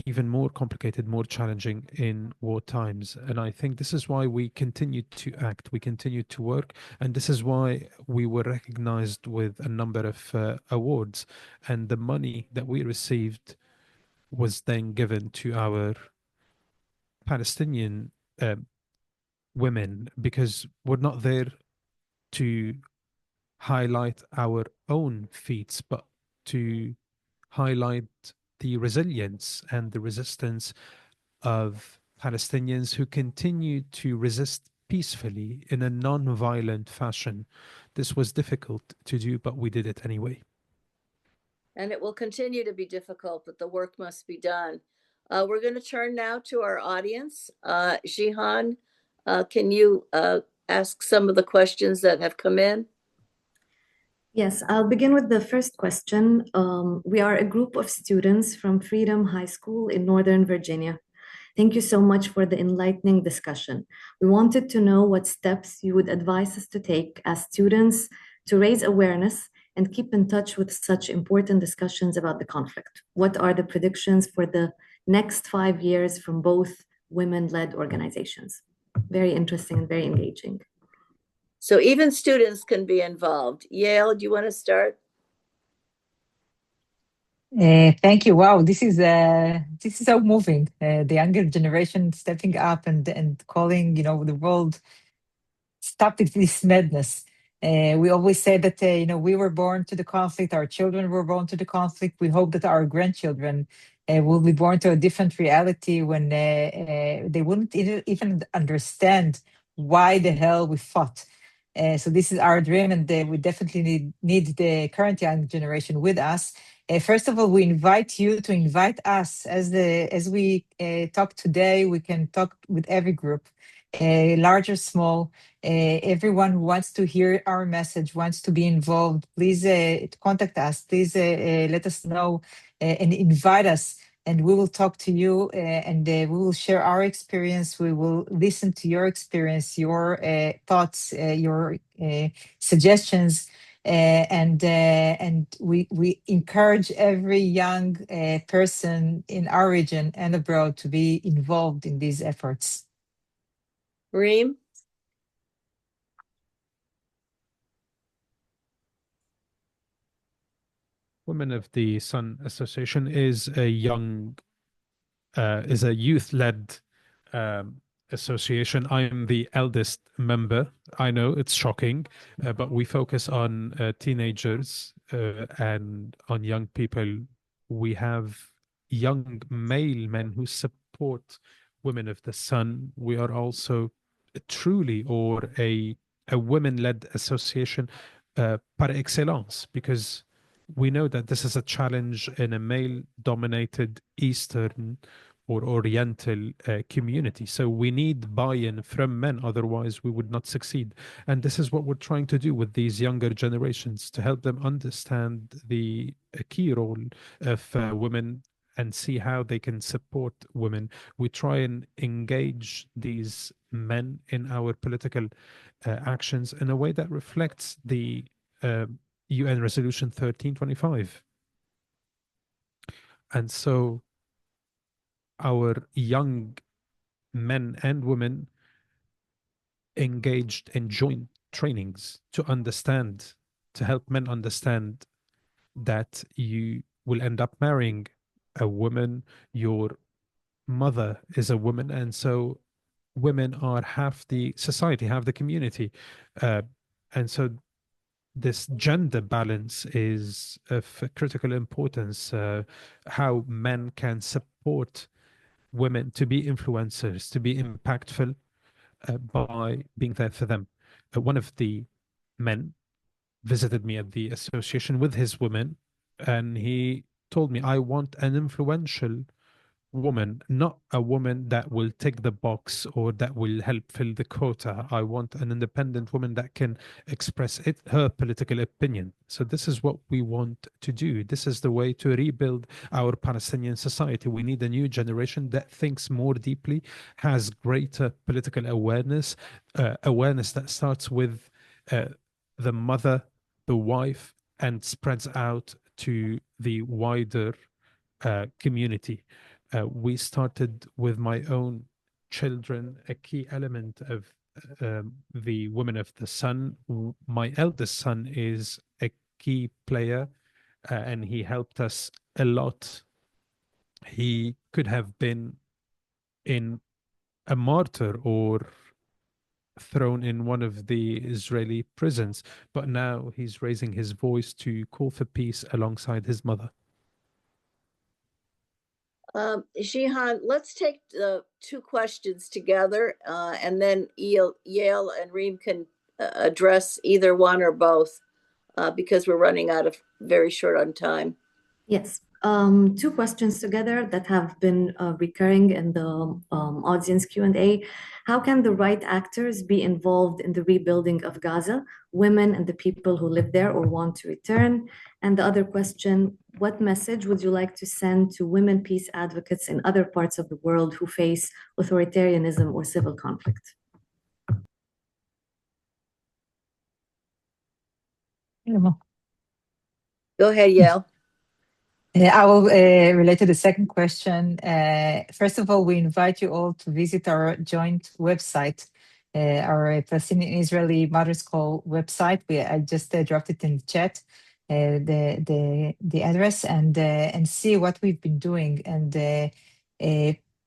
Speaker 2: even more complicated, more challenging in war times. And I think this is why we continue to act, we continue to work, and this is why we were recognized with a number of awards. And the money that we received was then given to our Palestinian women, because we're not there to highlight our own feats, but to highlight the resilience and the resistance of Palestinians who continue to resist peacefully in a non-violent fashion. This was difficult to do, but we did it anyway.
Speaker 1: And it will continue to be difficult, but the work must be done. We're going to turn now to our audience. Jihan, can you ask some of the questions that have come in?
Speaker 5: Yes, I'll begin with the first question. We are a group of students from Freedom High School in Northern Virginia. Thank you so much for the enlightening discussion. We wanted to know what steps you would advise us to take as students to raise awareness and keep in touch with such important discussions about the conflict. What are the predictions for the next 5 years from both women-led organizations? Very interesting and very engaging.
Speaker 1: So even students can be involved. Yael, do you want to start?
Speaker 3: Thank you. Wow, this is so moving. The younger generation stepping up and calling, the world, stop this madness. We always say that we were born to the conflict, our children were born to the conflict. We hope that our grandchildren will be born to a different reality when they wouldn't even understand why the hell we fought. So this is our dream, and we definitely need the current young generation with us. First of all, we invite you to invite us. As we talk today, we can talk with every group, large or small. Everyone who wants to hear our message, wants to be involved, please contact us. Please let us know and invite us, and we will talk to you, and we will share our experience. We will listen to your experience, your thoughts, your suggestions, and we encourage every young person in our region and abroad to be involved in these efforts.
Speaker 1: Reem?
Speaker 2: Women of the Sun Association is a youth-led association. I am the eldest member. I know it's shocking, but we focus on teenagers and on young people. We have young male men who support Women of the Sun. We are also truly a women-led association par excellence, because we know that this is a challenge in a male-dominated Eastern or Oriental community. So we need buy-in from men, otherwise we would not succeed. And this is what we're trying to do with these younger generations, to help them understand the key role of women and see how they can support women. We try and engage these men in our political actions in a way that reflects the UN Resolution 1325. And so our young men and women engaged in joint trainings to understand, to help men understand that you will end up marrying a woman, your mother is a woman, and so women are half the society, half the community. Uh, and so this gender balance is of critical importance, how men can support women to be influencers, to be impactful by being there for them. One of the men visited me at the association with his women, and he told me, I want an influential woman, not a woman that will tick the box or that will help fill the quota. I want an independent woman that can express her political opinion. So this is what we want to do. This is the way to rebuild our Palestinian society. We need a new generation that thinks more deeply, has greater political awareness, awareness that starts with the mother, the wife, and spreads out to the wider community. We started with my own children, a key element of the Women of the Sun. My eldest son is a key player, and he helped us a lot. He could have been in a martyr or thrown in one of the Israeli prisons, but now he's raising his voice to call for peace alongside his mother.
Speaker 1: Jihan, let's take the two questions together, and then Yael and Reem can address either one or both, because we're running out of very short on time.
Speaker 5: Yes, two questions together that have been recurring in the audience Q&A. How can the right actors be involved in the rebuilding of Gaza, women and the people who live there or want to return? And the other question, what message would you like to send to women peace advocates in other parts of the world who face authoritarianism or civil conflict?
Speaker 1: Go ahead, Yael.
Speaker 3: I will relate to the second question. First of all, we invite you all to visit our joint website, our Palestinian Israeli Mothers Call website. I just dropped it in the chat, the address, and see what we've been doing. And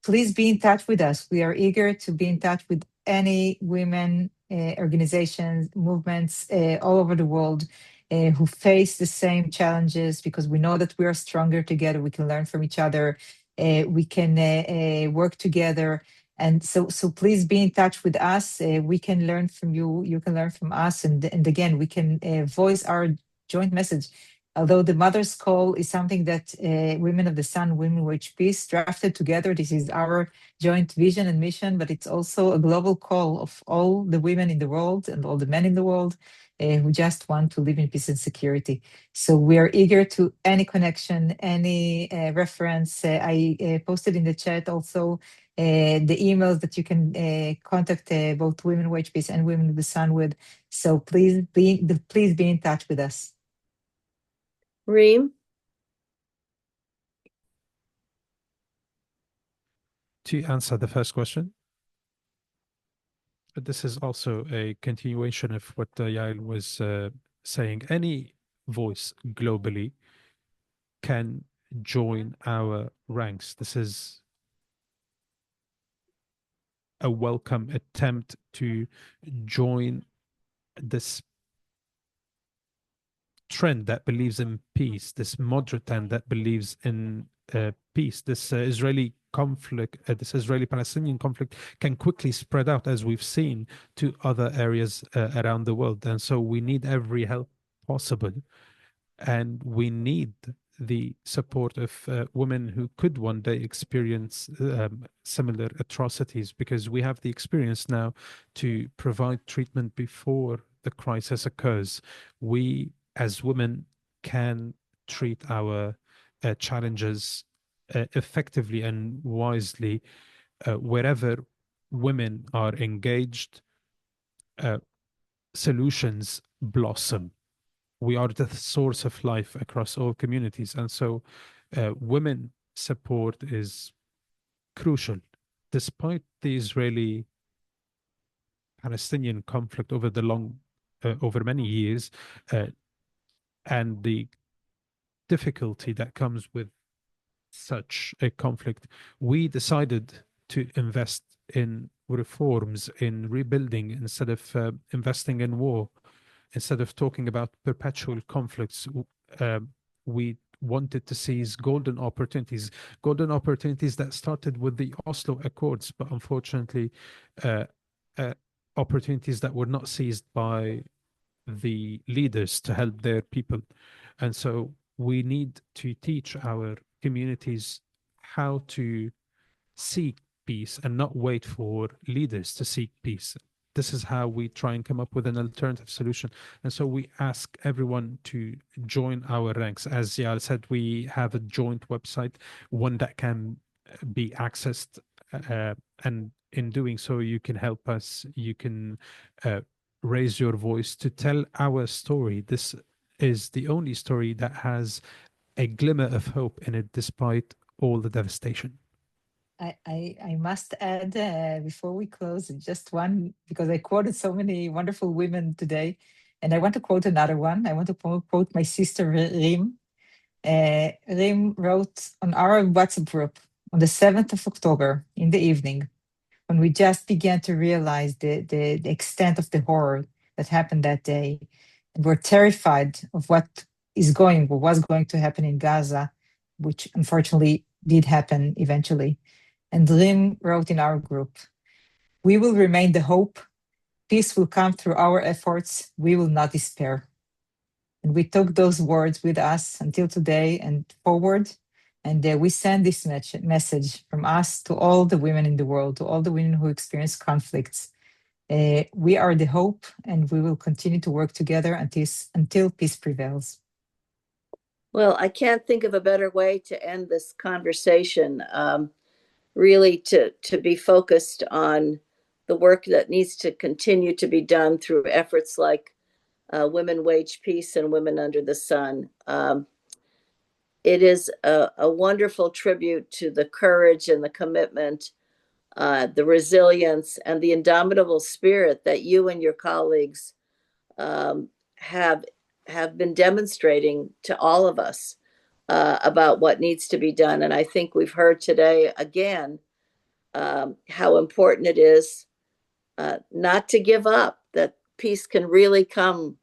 Speaker 3: please be in touch with us. We are eager to be in touch with any women organizations, movements all over the world who face the same challenges, because we know that we are stronger together. We can learn from each other. We can work together. And so please be in touch with us. We can learn from you. You can learn from us. And again, we can voice our joint message. Although the Mother's Call is something that Women of the Sun, Women Wage Peace drafted together. This is our joint vision and mission, but it's also a global call of all the women in the world and all the men in the world who just want to live in peace and security. So we are eager to any connection, any reference. I posted in the chat also the emails that you can contact both Women Wage Peace and Women of the Sun with. So please be in touch with us.
Speaker 1: Reem?
Speaker 2: To answer the first question, this is also a continuation of what Yael was saying. Any voice globally can join our ranks. This is a welcome attempt to join this trend that believes in peace, this moderate trend that believes in peace. This Israeli conflict, this Israeli-Palestinian conflict can quickly spread out, as we've seen, to other areas around the world. And so we need every help possible. And we need the support of women who could one day experience similar atrocities, because we have the experience now to provide treatment before the crisis occurs. We, as women, can treat our challenges effectively and wisely wherever women are engaged. Solutions blossom. we are the source of life across all communities. And so women support is crucial. Despite the Israeli-Palestinian conflict over many years, and the difficulty that comes with such a conflict, we decided to invest in reforms, in rebuilding, instead of investing in war, instead of talking about perpetual conflicts. We wanted to seize golden opportunities that started with the Oslo Accords, but unfortunately, opportunities that were not seized by the leaders to help their people. And so we need to teach our communities how to seek peace and not wait for leaders to seek peace. This is how we try and come up with an alternative solution. And so we ask everyone to join our ranks. As Ziad said, we have a joint website, one that can be accessed. And in doing so, you can help us. You can raise your voice to tell our story. This is the only story that has a glimmer of hope in it, despite all the devastation.
Speaker 3: I must add before we close, just one, because I quoted so many wonderful women today, and I want to quote another one. I want to quote my sister Rim. Rim wrote on our WhatsApp group on the 7th of October in the evening, when we just began to realize the extent of the horror that happened that day. And we're terrified of what was going to happen in Gaza, which unfortunately did happen eventually. And Rim wrote in our group, "We will remain the hope. Peace will come through our efforts. We will not despair." And we took those words with us until today and forward. And we send this message from us to all the women in the world, to all the women who experience conflicts. We are the hope, and we will continue to work together until peace prevails.
Speaker 1: Well, I can't think of a better way to end this conversation. Really to be focused on the work that needs to continue to be done through efforts like Women Wage Peace and Women Under the Sun. It is a wonderful tribute to the courage and the commitment, the resilience, and the indomitable spirit that you and your colleagues have been demonstrating to all of us about what needs to be done. And I think we've heard today again how important it is not to give up, that peace can really come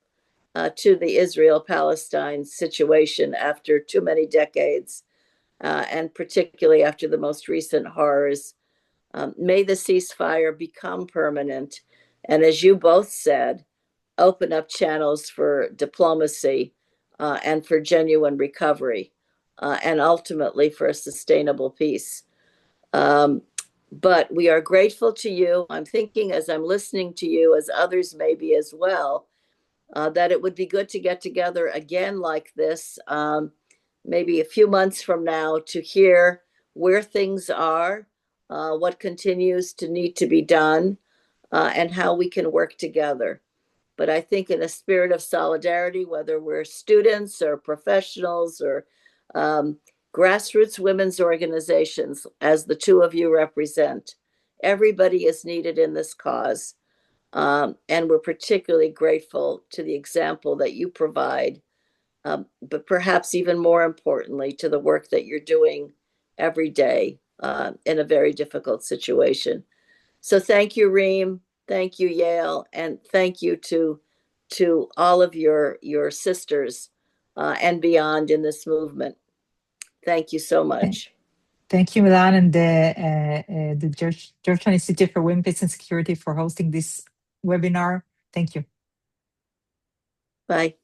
Speaker 1: to the Israel-Palestine situation after too many decades, and particularly after the most recent horrors. May the ceasefire become permanent. And as you both said, open up channels for diplomacy and for genuine recovery. And ultimately for a sustainable peace. But we are grateful to you. I'm thinking as I'm listening to you, as others may be as well, that it would be good to get together again like this, maybe a few months from now, to hear where things are, what continues to need to be done, and how we can work together. But I think in a spirit of solidarity, whether we're students or professionals or grassroots women's organizations, as the two of you represent, everybody is needed in this cause. And we're particularly grateful to the example that you provide, but perhaps even more importantly, to the work that you're doing every day in a very difficult situation. So thank you, Reem. Thank you, Yael, and thank you to all of your sisters and beyond in this movement. Thank you so much.
Speaker 3: Thank you, Milan, and the Georgetown Institute for Women, Peace and Security for hosting this webinar. Thank you.
Speaker 1: Bye.